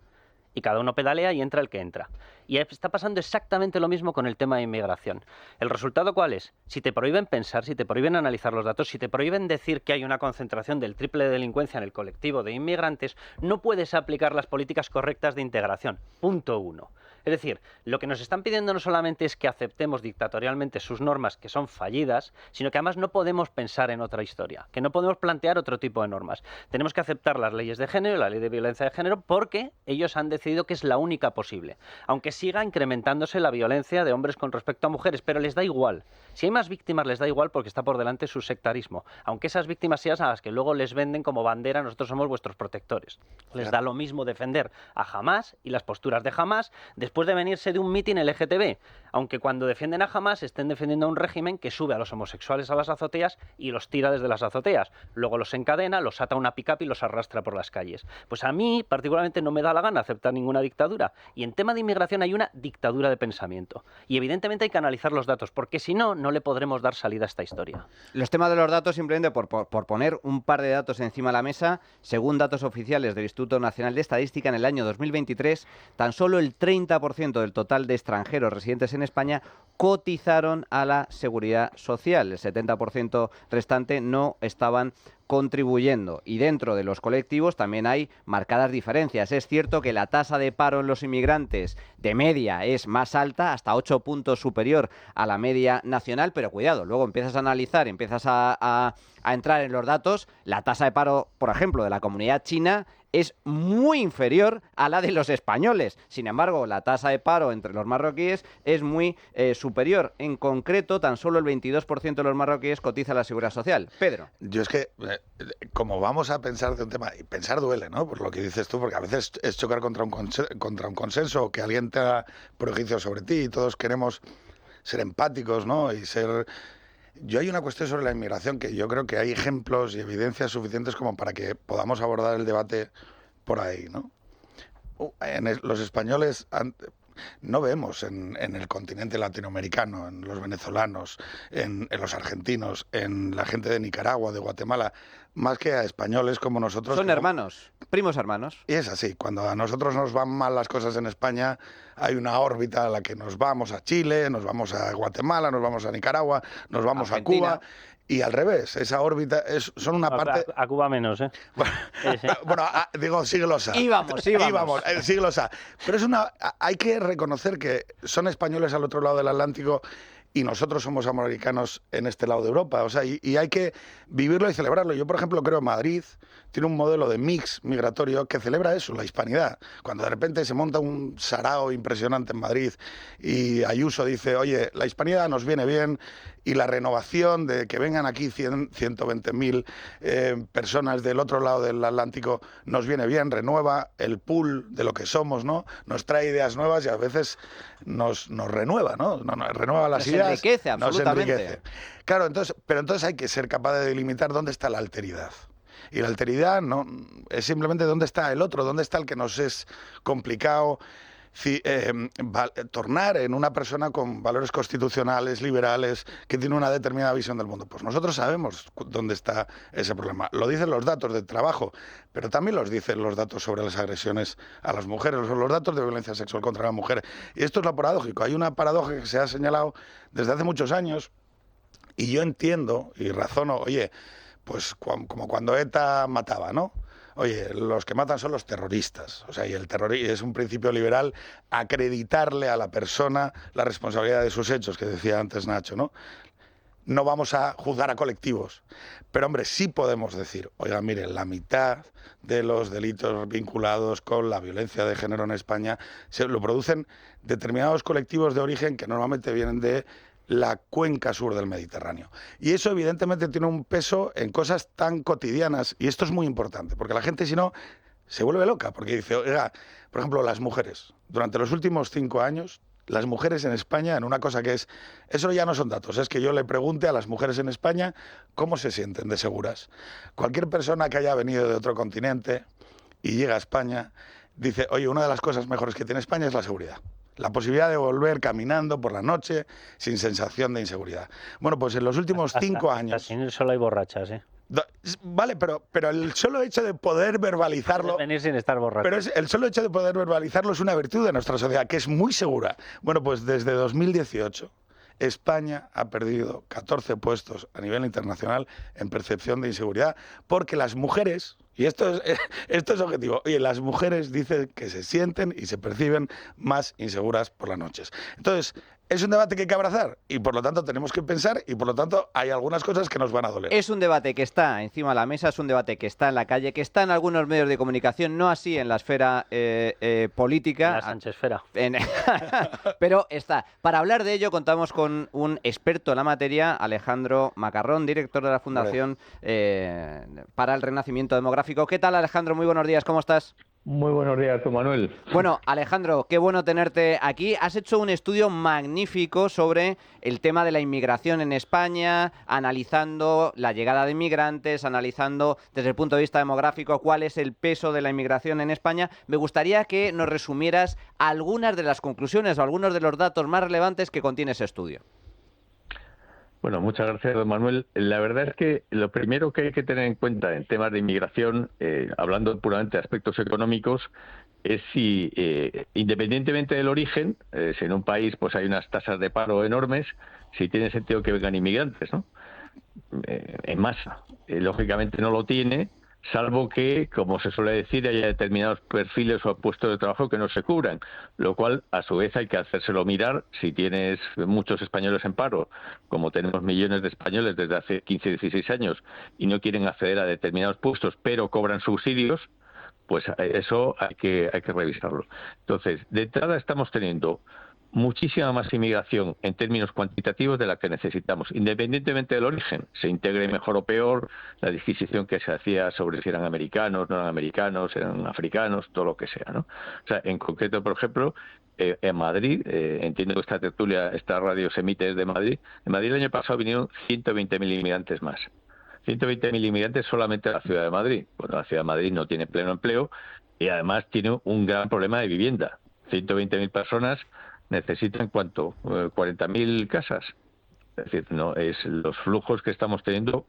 Y cada uno pedalea y entra el que entra. Y está pasando exactamente lo mismo con el tema de inmigración. ¿El resultado cuál es? Si te prohíben pensar, si te prohíben analizar los datos, si te prohíben decir que hay una concentración del triple de delincuencia en el colectivo de inmigrantes, no puedes aplicar las políticas correctas de integración. Punto 1. Es decir, lo que nos están pidiendo no solamente es que aceptemos dictatorialmente sus normas que son fallidas, sino que además no podemos pensar en otra historia, que no podemos plantear otro tipo de normas. Tenemos que aceptar las leyes de género, la ley de violencia de género, porque ellos han decidido que es la única posible. Aunque siga incrementándose la violencia de hombres con respecto a mujeres, pero les da igual. Si hay más víctimas les da igual porque está por delante su sectarismo. Aunque esas víctimas sean a las que luego les venden como bandera, nosotros somos vuestros protectores. Les da lo mismo defender a Hamás y las posturas de Hamás después de venirse de un mitin LGTB, aunque cuando defienden a Hamás estén defendiendo a un régimen que sube a los homosexuales a las azoteas y los tira desde las azoteas. Luego los encadena, los ata a una pick-up y los arrastra por las calles. Pues a mí particularmente no me da la gana aceptar ninguna dictadura. Y en tema de inmigración hay una dictadura de pensamiento. Y evidentemente hay que analizar los datos, porque si no, no le podremos dar salida a esta historia. Los temas de los datos, simplemente por poner un par de datos encima de la mesa, según datos oficiales del Instituto Nacional de Estadística, en el año 2023, tan solo el 30% del total de extranjeros residentes en España cotizaron a la Seguridad Social. El 70% restante no estaban contribuyendo, y dentro de los colectivos también hay marcadas diferencias. Es cierto que la tasa de paro en los inmigrantes de media es más alta, hasta 8 puntos superior a la media nacional, pero cuidado, luego empiezas a analizar, empiezas a entrar en los datos, la tasa de paro, por ejemplo, de la comunidad china es muy inferior a la de los españoles. Sin embargo, la tasa de paro entre los marroquíes es muy superior. En concreto, tan solo el 22% de los marroquíes cotiza a la Seguridad Social. Pedro. Yo es que, como vamos a pensar de un tema, y pensar duele, ¿no? Por lo que dices tú, porque a veces es chocar contra un consenso, que alguien tenga prejuicios sobre ti, y todos queremos ser empáticos, ¿no? Y ser... Yo hay una cuestión sobre la inmigración que yo creo que hay ejemplos y evidencias suficientes como para que podamos abordar el debate por ahí, ¿no? Los españoles no vemos en el continente latinoamericano, en los venezolanos, en los argentinos, en la gente de Nicaragua, de Guatemala, más que a españoles como nosotros. Son hermanos, primos hermanos. Y es así, cuando a nosotros nos van mal las cosas en España, hay una órbita a la que nos vamos a Chile, nos vamos a Guatemala, nos vamos a Nicaragua, nos vamos Argentina. a Cuba. Y al revés, esa órbita son una parte... A Cuba menos, ¿eh? Bueno, digo siglos A. Íbamos. Siglos A. Pero hay que reconocer que son españoles al otro lado del Atlántico y nosotros somos americanos en este lado de Europa. O sea, y hay que vivirlo y celebrarlo. Yo, por ejemplo, creo que Madrid tiene un modelo de mix migratorio que celebra eso, la hispanidad. Cuando de repente se monta un sarao impresionante en Madrid y Ayuso dice, oye, la hispanidad nos viene bien, y la renovación de que vengan aquí 120.000 personas del otro lado del Atlántico nos viene bien, renueva el pool de lo que somos, ¿no? Nos trae ideas nuevas y a veces nos renueva, ¿no? Renueva las ideas. Nos enriquece, absolutamente. Nos enriquece. Claro, pero entonces hay que ser capaz de delimitar dónde está la alteridad. Y la alteridad no es simplemente dónde está el otro, dónde está el que nos es complicado tornar en una persona con valores constitucionales, liberales, que tiene una determinada visión del mundo. Pues nosotros sabemos dónde está ese problema. Lo dicen los datos de trabajo, pero también los dicen los datos sobre las agresiones a las mujeres, los datos de violencia sexual contra la mujer. Y esto es lo paradójico. Hay una paradoja que se ha señalado desde hace muchos años, y yo entiendo y razono, oye, pues como cuando ETA mataba, ¿no? Oye, los que matan son los terroristas. O sea, y el terrorismo es un principio liberal acreditarle a la persona la responsabilidad de sus hechos, que decía antes Nacho, ¿no? No vamos a juzgar a colectivos. Pero, hombre, sí podemos decir, oiga, mire, la mitad de los delitos vinculados con la violencia de género en España lo producen determinados colectivos de origen que normalmente vienen de la cuenca sur del Mediterráneo. Y eso evidentemente tiene un peso en cosas tan cotidianas, y esto es muy importante, porque la gente si no se vuelve loca, porque dice, oiga, por ejemplo, las mujeres, durante los últimos 5 años, las mujeres en España, en una cosa que es, eso ya no son datos, es que yo le pregunte a las mujeres en España cómo se sienten de seguras. Cualquier persona que haya venido de otro continente y llega a España, dice, oye, una de las cosas mejores que tiene España es la seguridad. La posibilidad de volver caminando por la noche sin sensación de inseguridad. Bueno, pues en los últimos 5 años... Sin solo hay borrachas, ¿eh? Vale, pero el solo hecho de poder verbalizarlo... Venir sin estar borracho. Pero el solo hecho de poder verbalizarlo es una virtud de nuestra sociedad, que es muy segura. Bueno, pues desde 2018... España ha perdido 14 puestos a nivel internacional en percepción de inseguridad, porque las mujeres, y esto es objetivo, oye, las mujeres dicen que se sienten y se perciben más inseguras por las noches. Entonces, es un debate que hay que abrazar y por lo tanto tenemos que pensar y por lo tanto hay algunas cosas que nos van a doler. Es un debate que está encima de la mesa, es un debate que está en la calle, que está en algunos medios de comunicación, no así en la esfera política. En la Sánchezfera. Pero está. Para hablar de ello contamos con un experto en la materia, Alejandro Macarrón, director de la Fundación para el Renacimiento Demográfico. ¿Qué tal, Alejandro? Muy buenos días, ¿cómo estás? Muy buenos días, Manuel. Bueno, Alejandro, qué bueno tenerte aquí. Has hecho un estudio magnífico sobre el tema de la inmigración en España, analizando la llegada de inmigrantes, analizando desde el punto de vista demográfico cuál es el peso de la inmigración en España. Me gustaría que nos resumieras algunas de las conclusiones o algunos de los datos más relevantes que contiene ese estudio. Bueno, muchas gracias, don Manuel. La verdad es que lo primero que hay que tener en cuenta en temas de inmigración, hablando puramente de aspectos económicos, es si, independientemente del origen, si en un país pues hay unas tasas de paro enormes, si tiene sentido que vengan inmigrantes, ¿no? En masa. Lógicamente no lo tiene, salvo que, como se suele decir, haya determinados perfiles o puestos de trabajo que no se cubran, lo cual, a su vez, hay que hacérselo mirar. Si tienes muchos españoles en paro, como tenemos millones de españoles desde hace 15 o 16 años, y no quieren acceder a determinados puestos, pero cobran subsidios, pues eso hay que revisarlo. Entonces, de entrada estamos teniendo muchísima más inmigración en términos cuantitativos de la que necesitamos, independientemente del origen, se integre mejor o peor, la disquisición que se hacía sobre si eran americanos, no eran americanos, eran africanos, todo lo que sea, ¿no? O sea, en concreto, por ejemplo, en Madrid, entiendo que esta radio se emite desde Madrid, en Madrid el año pasado vinieron 120.000 inmigrantes más. 120.000 inmigrantes solamente a la ciudad de Madrid. Bueno, la ciudad de Madrid no tiene pleno empleo y además tiene un gran problema de vivienda. 120.000 personas necesitan ¿cuánto? 40.000 casas. Es decir, no es los flujos que estamos teniendo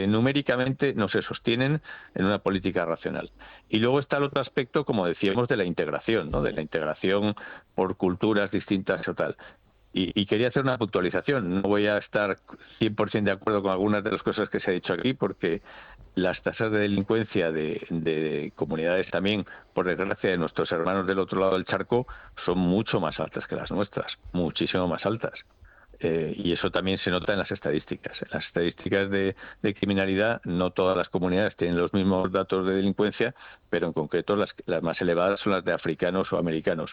numéricamente no se sostienen en una política racional. Y luego está el otro aspecto, como decíamos, de la integración, ¿no? De la integración por culturas distintas o tal. Y quería hacer una puntualización. No voy a estar 100% de acuerdo con algunas de las cosas que se ha dicho aquí, porque las tasas de delincuencia de comunidades también, por desgracia, de nuestros hermanos del otro lado del charco, son mucho más altas que las nuestras, muchísimo más altas. Y eso también se nota en las estadísticas. En las estadísticas de criminalidad, no todas las comunidades tienen los mismos datos de delincuencia, pero en concreto las más elevadas son las de africanos o americanos.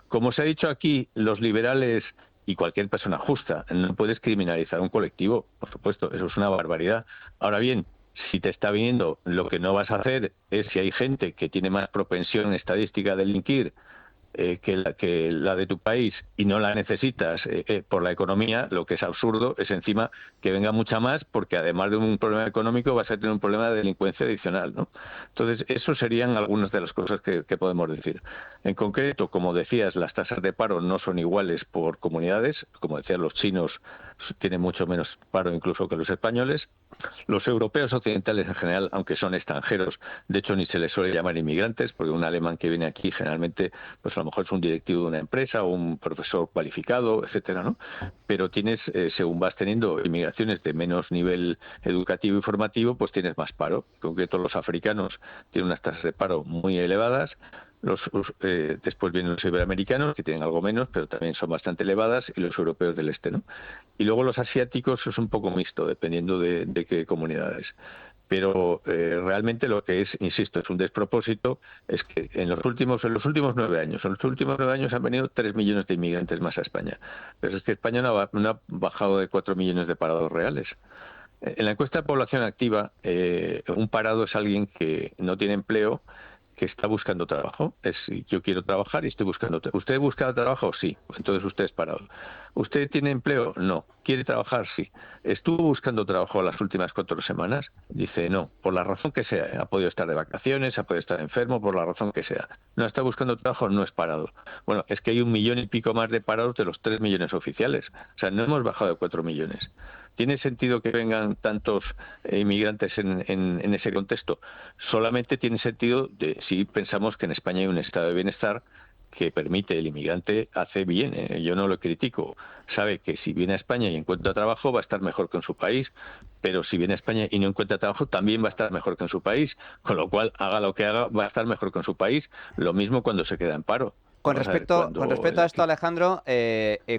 Como se ha dicho aquí, los liberales y cualquier persona justa, no puedes criminalizar a un colectivo, por supuesto, eso es una barbaridad. Ahora bien, si te está viniendo, lo que no vas a hacer es, si hay gente que tiene más propensión estadística a delinquir que la de tu país y no la necesitas por la economía, lo que es absurdo es encima que venga mucha más, porque además de un problema económico vas a tener un problema de delincuencia adicional, ¿no? Entonces, eso serían algunas de las cosas que podemos decir. En concreto, como decías, las tasas de paro no son iguales por comunidades. Como decías, los chinos tienen mucho menos paro incluso que los españoles. Los europeos occidentales en general, aunque son extranjeros, de hecho ni se les suele llamar inmigrantes, porque un alemán que viene aquí generalmente, pues a lo mejor es un directivo de una empresa o un profesor cualificado, etcétera, ¿no? Pero tienes, según vas teniendo inmigraciones de menos nivel educativo y formativo, pues tienes más paro. En concreto, los africanos tienen unas tasas de paro muy elevadas. Después vienen los iberoamericanos, que tienen algo menos, pero también son bastante elevadas, y los europeos del este, ¿no? Y luego los asiáticos es un poco mixto, dependiendo de qué comunidades. Pero realmente lo que es, insisto, es un despropósito, es que en los últimos 9 años han venido 3 millones de inmigrantes más a España. Pero es que España no ha bajado de 4 millones de parados reales. En la encuesta de población activa, un parado es alguien que no tiene empleo, que está buscando trabajo. Yo quiero trabajar y estoy buscando trabajo. ¿Usted busca trabajo? Sí. Entonces usted es parado. ¿Usted tiene empleo? No. ¿Quiere trabajar? Sí. ¿Estuvo buscando trabajo las últimas 4 semanas? Dice no, por la razón que sea. Ha podido estar de vacaciones, ha podido estar enfermo, por la razón que sea. No está buscando trabajo, no es parado. Bueno, es que hay 1 millón y pico más de parados de los 3 millones oficiales. O sea, no hemos bajado de 4 millones. ¿Tiene sentido que vengan tantos inmigrantes en ese contexto? Solamente tiene sentido si pensamos que en España hay un estado de bienestar que permite el inmigrante, hace bien, yo no lo critico, sabe que si viene a España y encuentra trabajo va a estar mejor que en su país, pero si viene a España y no encuentra trabajo también va a estar mejor que en su país, con lo cual haga lo que haga va a estar mejor que en su país, lo mismo cuando se queda en paro. Con respecto a esto, Alejandro,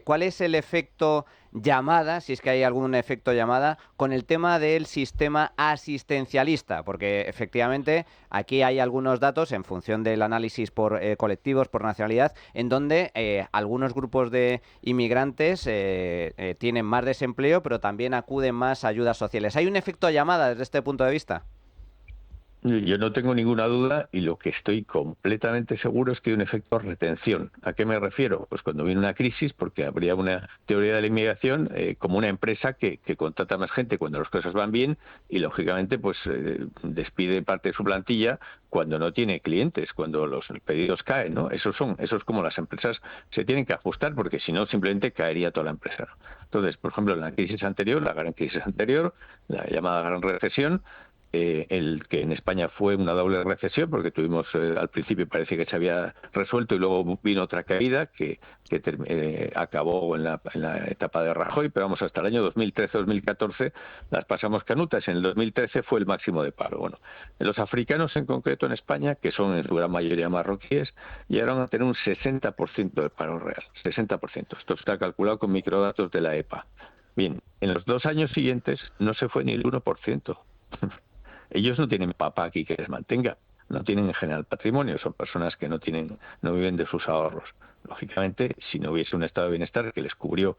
¿cuál es el efecto llamada, si es que hay algún efecto llamada, con el tema del sistema asistencialista? Porque efectivamente aquí hay algunos datos en función del análisis por colectivos, por nacionalidad, en donde algunos grupos de inmigrantes tienen más desempleo, pero también acuden más a ayudas sociales. ¿Hay un efecto llamada desde este punto de vista? Yo no tengo ninguna duda y lo que estoy completamente seguro es que hay un efecto retención. ¿A qué me refiero? Pues cuando viene una crisis, porque habría una teoría de la inmigración como una empresa que contrata más gente cuando las cosas van bien y lógicamente pues despide parte de su plantilla cuando no tiene clientes, cuando los pedidos caen, ¿no? Eso es como las empresas se tienen que ajustar porque si no simplemente caería toda la empresa. Entonces, por ejemplo, en la crisis anterior, la gran crisis anterior, la llamada gran recesión, el que en España fue una doble recesión porque tuvimos al principio parece que se había resuelto y luego vino otra caída que acabó en la etapa de Rajoy, pero vamos, hasta el año 2013-2014 las pasamos canutas. En el 2013 fue el máximo de paro. Bueno, los africanos en concreto en España, que son en su gran mayoría marroquíes, llegaron a tener un 60% de paro real, 60%. Esto está calculado con microdatos de la EPA. Bien, en los 2 años siguientes no se fue ni el 1%. Ellos no tienen papá aquí que les mantenga, no tienen en general patrimonio, son personas que no viven de sus ahorros. Lógicamente, si no hubiese un estado de bienestar que les cubrió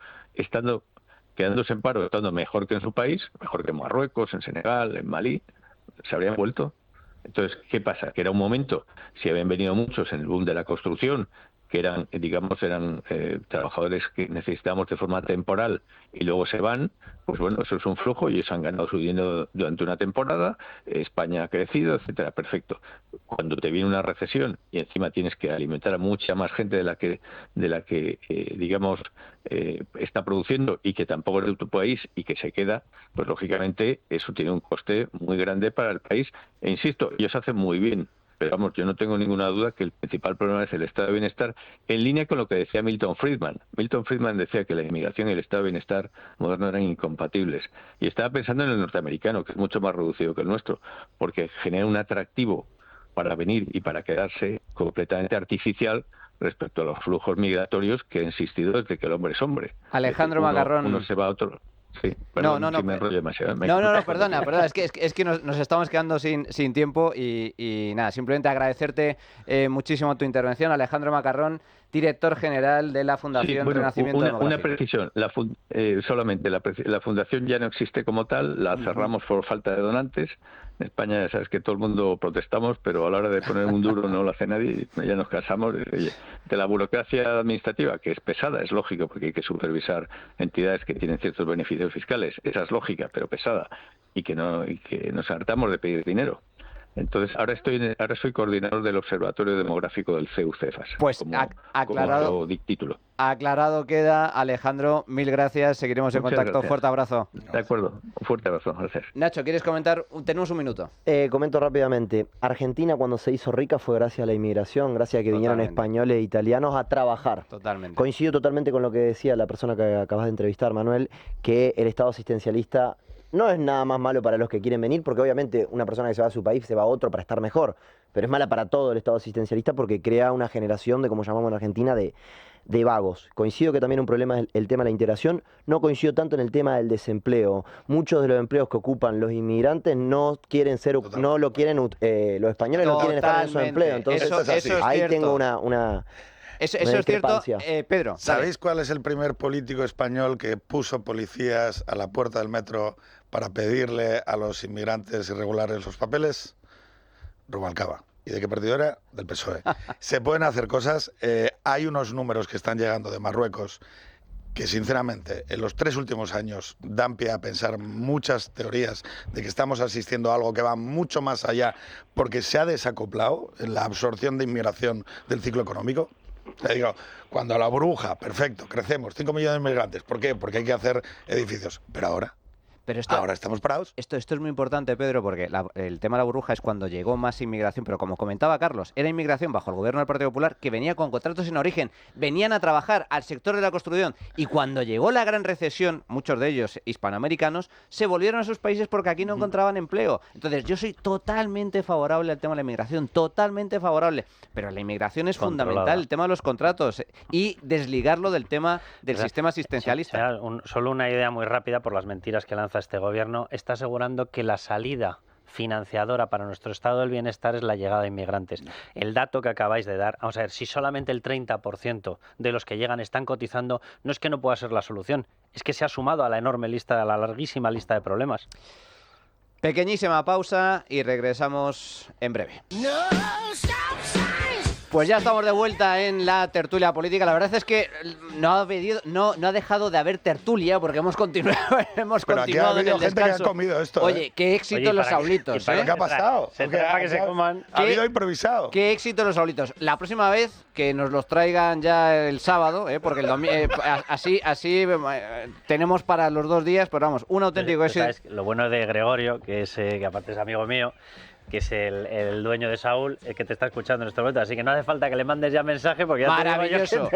quedándose en paro, estando mejor que en su país, mejor que en Marruecos, en Senegal, en Malí, se habrían vuelto. Entonces, ¿qué pasa? Que era un momento, si habían venido muchos en el boom de la construcción, que eran trabajadores que necesitamos de forma temporal y luego se van, pues bueno, eso es un flujo y ellos han ganado su dinero durante una temporada, España ha crecido, etcétera, perfecto. Cuando te viene una recesión y encima tienes que alimentar a mucha más gente de la que está produciendo y que tampoco es de tu país y que se queda, pues lógicamente eso tiene un coste muy grande para el país. E insisto, ellos hacen muy bien. Pero vamos, yo no tengo ninguna duda que el principal problema es el estado de bienestar, en línea con lo que decía Milton Friedman. Milton Friedman decía que la inmigración y el estado de bienestar moderno eran incompatibles. Y estaba pensando en el norteamericano, que es mucho más reducido que el nuestro, porque genera un atractivo para venir y para quedarse completamente artificial respecto a los flujos migratorios que he insistido desde que el hombre es hombre. Alejandro Macarrón. Uno se va a otro. Sí, perdón, si me enrollo demasiado. Perdona, es que nos estamos quedando sin tiempo y nada, simplemente agradecerte muchísimo tu intervención, Alejandro Macarrón, director general de la Fundación Renacimiento Demográfico. Una precisión, solamente la Fundación ya no existe como tal, la cerramos por falta de donantes. En España ya sabes que todo el mundo protestamos, pero a la hora de poner un duro no lo hace nadie, ya nos cansamos de la burocracia administrativa, que es pesada, es lógico, porque hay que supervisar entidades que tienen ciertos beneficios fiscales, esa es lógica, pero pesada, y que nos hartamos de pedir dinero. Entonces, ahora soy coordinador del Observatorio Demográfico del CEU-CEFAS. Pues aclarado, como título. Aclarado queda, Alejandro, mil gracias, seguiremos en contacto. Gracias. Fuerte abrazo. De acuerdo, un fuerte abrazo, gracias. Nacho, ¿quieres comentar? Tenemos un minuto. Comento rápidamente. Argentina, cuando se hizo rica, fue gracias a la inmigración, gracias a que vinieron españoles e italianos a trabajar. Totalmente. Coincido totalmente con lo que decía la persona que acabas de entrevistar, Manuel, que el Estado asistencialista no es nada más malo para los que quieren venir, porque obviamente una persona que se va a su país se va a otro para estar mejor, pero es mala para todo el Estado asistencialista porque crea una generación de, como llamamos en Argentina, de vagos. Coincido que también un problema es el tema de la integración, no coincido tanto en el tema del desempleo. Muchos de los empleos que ocupan los inmigrantes no quieren ser, no lo quieren, los españoles no quieren estar en esos empleos, entonces eso es ahí cierto. tengo una Eso es cierto, Pedro. ¿Sabéis cuál es el primer político español que puso policías a la puerta del metro para pedirle a los inmigrantes irregulares los papeles? Rubalcaba. ¿Y de qué partido era? Del PSOE. Se pueden hacer cosas. Hay unos números que están llegando de Marruecos que sinceramente en los 3 últimos años dan pie a pensar muchas teorías de que estamos asistiendo a algo que va mucho más allá porque se ha desacoplado en la absorción de inmigración del ciclo económico. Te digo, cuando a la burbuja, perfecto, crecemos, 5 millones de inmigrantes. ¿Por qué? Porque hay que hacer edificios. Pero ahora... Pero ahora estamos parados. Esto es muy importante, Pedro, porque el tema de la burbuja es cuando llegó más inmigración, pero como comentaba Carlos, era inmigración bajo el gobierno del Partido Popular que venía con contratos sin origen, venían a trabajar al sector de la construcción y cuando llegó la gran recesión, muchos de ellos hispanoamericanos, se volvieron a sus países porque aquí no encontraban empleo. Entonces yo soy totalmente favorable al tema de la inmigración, totalmente favorable, pero la inmigración es fundamental, el tema de los contratos y desligarlo del tema del sistema asistencialista. Solo una idea muy rápida por las mentiras que lanza este gobierno, está asegurando que la salida financiadora para nuestro estado del bienestar es la llegada de inmigrantes. El dato que acabáis de dar, vamos a ver, si solamente el 30% de los que llegan están cotizando, no es que no pueda ser la solución, es que se ha sumado a la enorme lista, a la larguísima lista de problemas. Pequeñísima pausa y regresamos en breve. Pues ya estamos de vuelta en la tertulia política. La verdad es que no ha dejado de haber tertulia porque hemos continuado en el descanso. Que ha comido esto, Oye, qué éxito los saulitos. ¿Qué ha pasado? Se coman. Ha habido improvisado. Qué éxito los saulitos. La próxima vez que nos los traigan ya el sábado, porque así tenemos para los 2 días, pero vamos, un auténtico éxito. Lo bueno de Gregorio, que aparte es amigo mío, que es el dueño de Saúl, el que te está escuchando en este momento, así que no hace falta que le mandes ya mensaje porque ya maravilloso,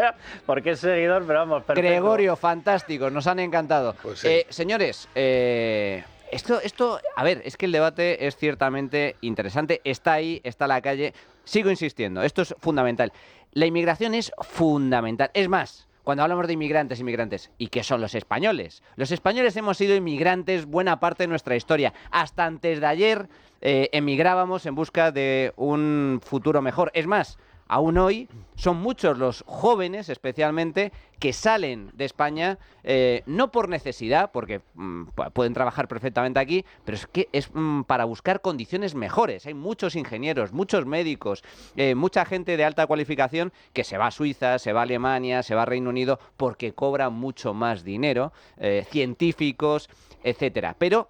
porque es seguidor, pero vamos, perfecto. Gregorio, fantástico, nos han encantado. Pues sí. Señores, esto, a ver, es que el debate es ciertamente interesante, está ahí, está en la calle, sigo insistiendo, esto es fundamental. La inmigración es fundamental, es más, cuando hablamos de inmigrantes, ¿y qué son los españoles? Los españoles hemos sido inmigrantes buena parte de nuestra historia. Hasta antes de ayer emigrábamos en busca de un futuro mejor. Es más, aún hoy son muchos los jóvenes, especialmente, que salen de España no por necesidad, porque pueden trabajar perfectamente aquí, pero es que es para buscar condiciones mejores. Hay muchos ingenieros, muchos médicos, mucha gente de alta cualificación que se va a Suiza, se va a Alemania, se va a Reino Unido, porque cobran mucho más dinero, científicos, etcétera. Pero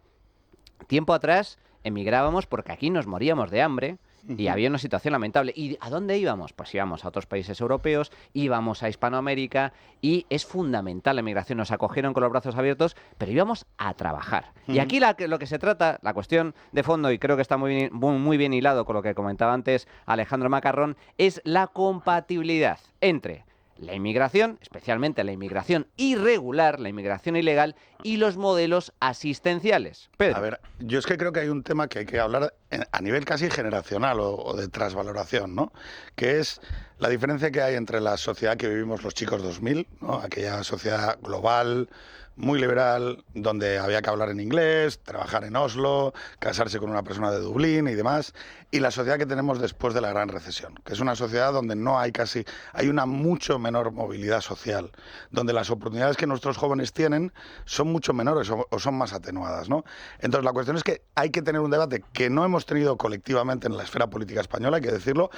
tiempo atrás emigrábamos porque aquí nos moríamos de hambre y había una situación lamentable. ¿Y a dónde íbamos? Pues íbamos a otros países europeos, íbamos a Hispanoamérica y es fundamental la migración. Nos acogieron con los brazos abiertos, pero íbamos a trabajar. Y aquí lo que se trata, la cuestión de fondo, y creo que está muy bien hilado con lo que comentaba antes Alejandro Macarrón, es la compatibilidad entre la inmigración, especialmente la inmigración irregular, la inmigración ilegal y los modelos asistenciales. Pedro. A ver, yo es que creo que hay un tema que hay que hablar a nivel casi generacional o de transvaloración, ¿no? Que es la diferencia que hay entre la sociedad que vivimos los chicos 2000, ¿no? Aquella sociedad global, muy liberal, donde había que hablar en inglés, trabajar en Oslo, casarse con una persona de Dublín y demás, y la sociedad que tenemos después de la gran recesión, que es una sociedad donde hay una mucho menor movilidad social, donde las oportunidades que nuestros jóvenes tienen son mucho menores o son más atenuadas, ¿no? Entonces la cuestión es que hay que tener un debate que no hemos tenido colectivamente en la esfera política española, hay que decirlo.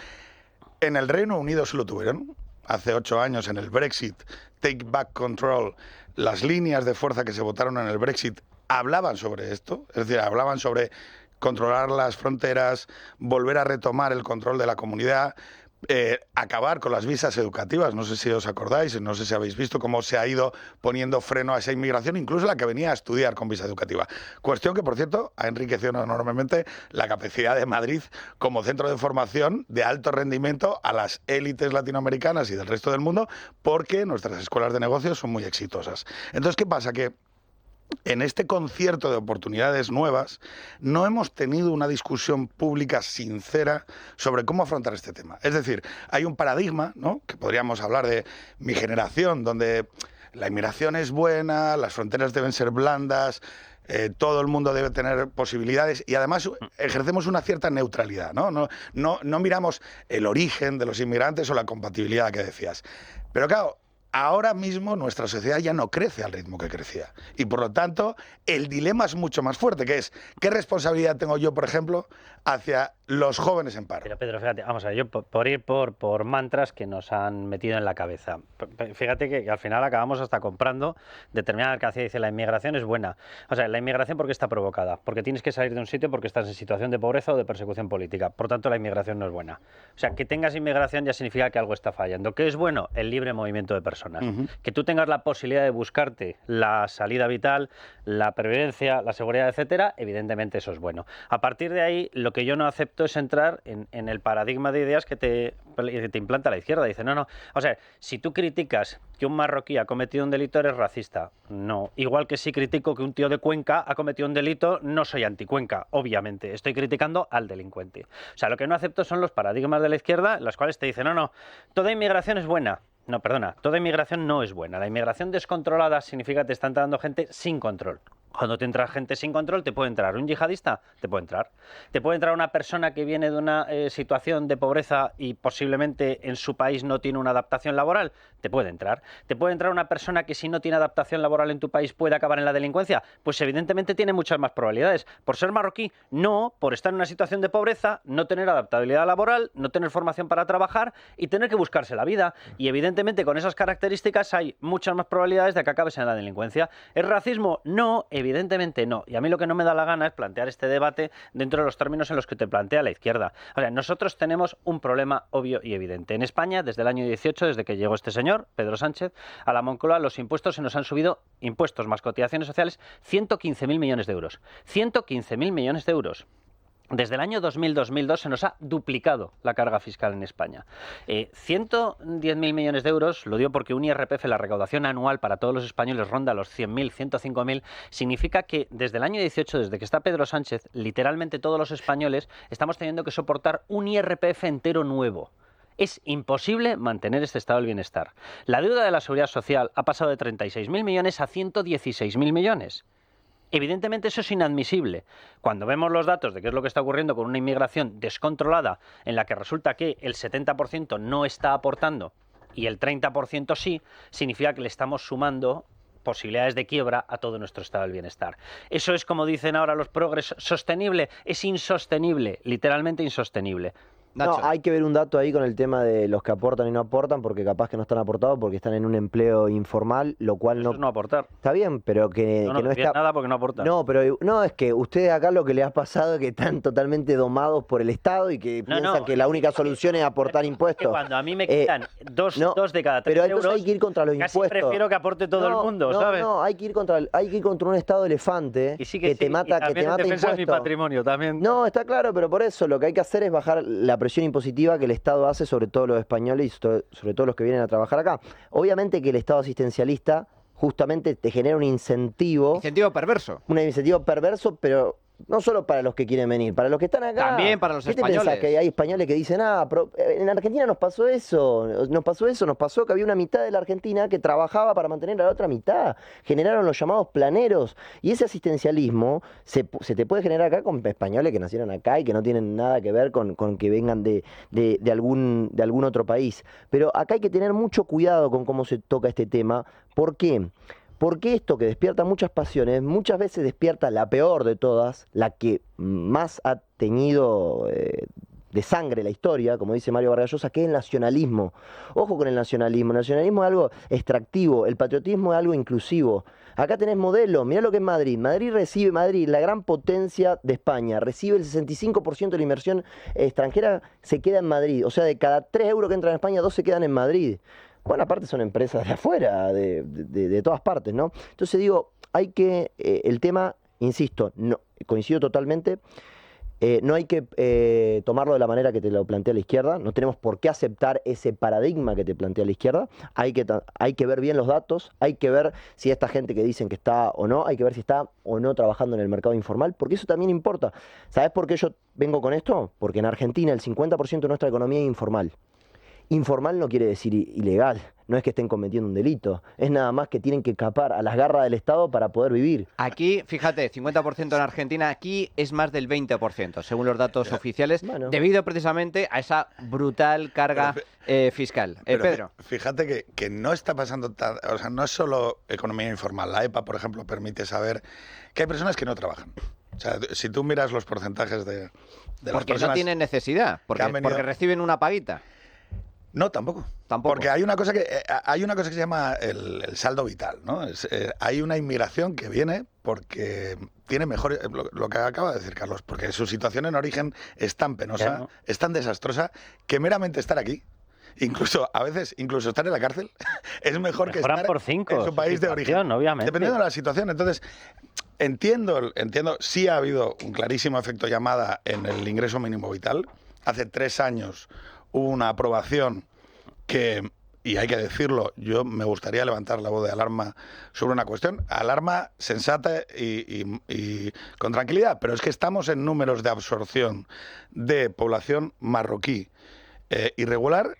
En el Reino Unido sí lo tuvieron. Hace 8 años en el Brexit, Take Back Control, las líneas de fuerza que se votaron en el Brexit hablaban sobre esto, es decir, hablaban sobre controlar las fronteras, volver a retomar el control de la comunidad, acabar con las visas educativas. No sé si os acordáis, no sé si habéis visto cómo se ha ido poniendo freno a esa inmigración, incluso la que venía a estudiar con visa educativa. Cuestión que, por cierto, ha enriquecido enormemente la capacidad de Madrid como centro de formación de alto rendimiento a las élites latinoamericanas y del resto del mundo, porque nuestras escuelas de negocios son muy exitosas. Entonces, ¿qué pasa? Que en este concierto de oportunidades nuevas no hemos tenido una discusión pública sincera sobre cómo afrontar este tema. Es decir, hay un paradigma, ¿no?, que podríamos hablar de mi generación, donde la inmigración es buena, las fronteras deben ser blandas, todo el mundo debe tener posibilidades y además ejercemos una cierta neutralidad, ¿no? No miramos el origen de los inmigrantes o la compatibilidad que decías. Pero claro, ahora mismo nuestra sociedad ya no crece al ritmo que crecía. Y por lo tanto, el dilema es mucho más fuerte, que es, ¿qué responsabilidad tengo yo, por ejemplo, hacia los jóvenes en paro? Pero Pedro, fíjate, vamos a ver, yo por ir por mantras que nos han metido en la cabeza. Fíjate que al final acabamos hasta comprando determinada mercancía. Dice, la inmigración es buena. O sea, la inmigración, ¿por qué está provocada? Porque tienes que salir de un sitio porque estás en situación de pobreza o de persecución política. Por tanto, la inmigración no es buena. O sea, que tengas inmigración ya significa que algo está fallando. ¿Qué es bueno? El libre movimiento de personas. Que tú tengas la posibilidad de buscarte la salida vital, la previdencia, la seguridad, etcétera, evidentemente eso es bueno. A partir de ahí, lo que yo no acepto es entrar en el paradigma de ideas que te implanta la izquierda. Dice, no, o sea, si tú criticas que un marroquí ha cometido un delito, eres racista. No. Igual que si critico que un tío de Cuenca ha cometido un delito, no soy anticuenca, obviamente. Estoy criticando al delincuente. O sea, lo que no acepto son los paradigmas de la izquierda, en los cuales te dicen, no, toda inmigración es buena. No, perdona, toda inmigración no es buena. La inmigración descontrolada significa que te está entrando gente sin control. Cuando te entra gente sin control, te puede entrar un yihadista, te puede entrar una persona que viene de una situación de pobreza y posiblemente en su país no tiene una adaptación laboral, te puede entrar una persona que si no tiene adaptación laboral en tu país puede acabar en la delincuencia, pues evidentemente tiene muchas más probabilidades. Por ser marroquí, no, por estar en una situación de pobreza, no tener adaptabilidad laboral, no tener formación para trabajar y tener que buscarse la vida. Y evidentemente con esas características hay muchas más probabilidades de que acabes en la delincuencia. ¿Es racismo? No, evidentemente no. Y a mí lo que no me da la gana es plantear este debate dentro de los términos en los que te plantea la izquierda. O sea, nosotros tenemos un problema obvio y evidente. En España, desde el año 18, desde que llegó este señor, Pedro Sánchez, a la Moncloa, los impuestos se nos han subido, impuestos más cotizaciones sociales, 115.000 millones de euros. 115.000 millones de euros. Desde el año 2000-2002 se nos ha duplicado la carga fiscal en España. 110.000 millones de euros, lo digo porque un IRPF, la recaudación anual para todos los españoles ronda los 100.000, 105.000, significa que desde el año 18, desde que está Pedro Sánchez, literalmente todos los españoles estamos teniendo que soportar un IRPF entero nuevo. Es imposible mantener este estado del bienestar. La deuda de la Seguridad Social ha pasado de 36.000 millones a 116.000 millones. Evidentemente eso es inadmisible. Cuando vemos los datos de qué es lo que está ocurriendo con una inmigración descontrolada, en la que resulta que el 70% no está aportando y el 30% sí, significa que le estamos sumando posibilidades de quiebra a todo nuestro estado del bienestar. Eso es, como dicen ahora los progres, sostenible, es insostenible, literalmente insostenible. Nacho. No, hay que ver un dato ahí con el tema de los que aportan y no aportan, porque capaz que no están aportados porque están en un empleo informal, lo cual eso no... es no aportar. Está bien, pero que no está... nada porque no aportan. No, pero no, es que ustedes acá lo que les ha pasado es que están totalmente domados por el Estado y que piensan que la única solución es aportar impuestos. Cuando a mí me quitan dos de cada 3 pero euros, hay que ir contra los casi impuestos. Prefiero que aporte todo el mundo, ¿sabes? No, hay que ir contra un Estado elefante que te mata, que te mata impuestos. Mi patrimonio también. No, está claro, pero por eso lo que hay que hacer es bajar la presión impositiva que el Estado hace sobre todos los españoles y sobre todo los que vienen a trabajar acá. Obviamente que el Estado asistencialista justamente te genera un incentivo. Incentivo perverso. Un incentivo perverso, pero no solo para los que quieren venir, para los que están acá. También para los españoles. ¿Qué te pensás? Que hay españoles que dicen, pero en Argentina nos pasó que había una mitad de la Argentina que trabajaba para mantener a la otra mitad. Generaron los llamados planeros. Y ese asistencialismo se te puede generar acá con españoles que nacieron acá y que no tienen nada que ver con que vengan de algún otro país. Pero acá hay que tener mucho cuidado con cómo se toca este tema. ¿Por qué? Porque esto que despierta muchas pasiones, muchas veces despierta la peor de todas, la que más ha teñido de sangre la historia, como dice Mario Vargas Llosa, que es el nacionalismo. Ojo con el nacionalismo. El nacionalismo es algo extractivo, el patriotismo es algo inclusivo. Acá tenés modelos, mirá lo que es Madrid. Madrid, la gran potencia de España, recibe el 65% de la inversión extranjera, se queda en Madrid. O sea, de cada 3 euros que entran en España, 2 se quedan en Madrid. Bueno, aparte son empresas de afuera, de todas partes, ¿no? Entonces digo, hay que, el tema, insisto, no, coincido totalmente, no hay que tomarlo de la manera que te lo plantea la izquierda, no tenemos por qué aceptar ese paradigma que te plantea la izquierda, hay que ver bien los datos, hay que ver si esta gente que dicen que está o no, hay que ver si está o no trabajando en el mercado informal, porque eso también importa. ¿Sabes por qué yo vengo con esto? Porque en Argentina el 50% de nuestra economía es informal. informal no quiere decir ilegal. No es que estén cometiendo un delito, es nada más que tienen que escapar a las garras del Estado para poder vivir. Aquí, fíjate, 50% en Argentina, aquí es más del 20%, según los datos oficiales, debido precisamente a esa brutal carga fiscal. Pedro. Fíjate que no está pasando o sea, no es solo economía informal. La EPA, por ejemplo, permite saber que hay personas que no trabajan. O sea, si tú miras los porcentajes de las personas... Porque no tienen necesidad, porque reciben una paguita. No, tampoco. Porque hay una cosa que se llama el saldo vital, ¿no? Hay una inmigración que viene porque tiene mejor, lo que acaba de decir Carlos, porque su situación en origen es tan penosa, es tan desastrosa, que meramente estar aquí, a veces estar en la cárcel, es mejor que estar en su país de origen, obviamente. Dependiendo de la situación. Entonces, entiendo, sí ha habido un clarísimo efecto llamada en el ingreso mínimo vital. Hace 3 años hubo una aprobación que, y hay que decirlo, yo me gustaría levantar la voz de alarma sobre una cuestión, alarma sensata y con tranquilidad, pero es que estamos en números de absorción de población marroquí irregular,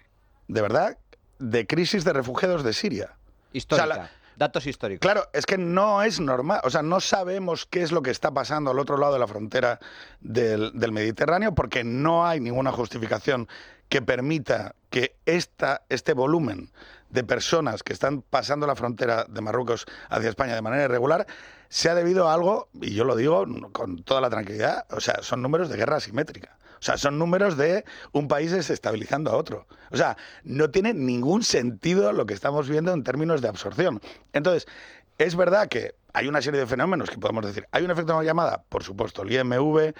de verdad, de crisis de refugiados de Siria. Histórica. O sea, datos históricos. Claro, es que no es normal, o sea, no sabemos qué es lo que está pasando al otro lado de la frontera del Mediterráneo, porque no hay ninguna justificación que permita que este volumen de personas que están pasando la frontera de Marruecos hacia España de manera irregular sea debido a algo, y yo lo digo con toda la tranquilidad, o sea, son números de guerra asimétrica. O sea, son números de un país desestabilizando a otro. O sea, no tiene ningún sentido lo que estamos viendo en términos de absorción. Entonces, es verdad que hay una serie de fenómenos que podemos decir. Hay un efecto de llamada, por supuesto, el IMV,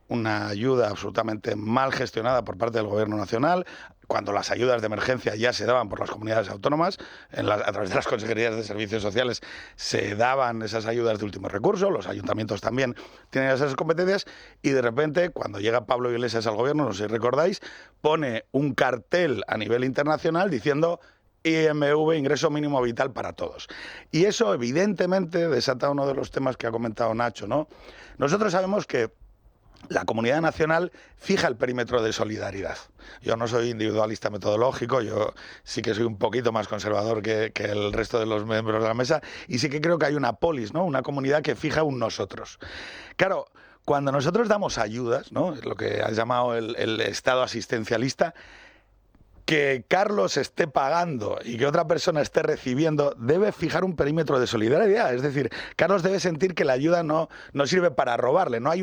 una ayuda absolutamente mal gestionada por parte del Gobierno Nacional, cuando las ayudas de emergencia ya se daban por las comunidades autónomas, a través de las consejerías de servicios sociales se daban esas ayudas de último recurso, los ayuntamientos también tienen esas competencias, y de repente, cuando llega Pablo Iglesias al Gobierno, no sé si recordáis, pone un cartel a nivel internacional diciendo IMV, ingreso mínimo vital para todos. Y eso evidentemente desata uno de los temas que ha comentado Nacho, ¿no? Nosotros sabemos que la comunidad nacional fija el perímetro de solidaridad. Yo no soy individualista metodológico, yo sí que soy un poquito más conservador que el resto de los miembros de la mesa, y sí que creo que hay una polis, ¿no? Una comunidad que fija un nosotros. Claro, cuando nosotros damos ayudas, ¿no? Lo que has llamado el Estado asistencialista, que Carlos esté pagando y que otra persona esté recibiendo, debe fijar un perímetro de solidaridad. Es decir, Carlos debe sentir que la ayuda no sirve para robarle. No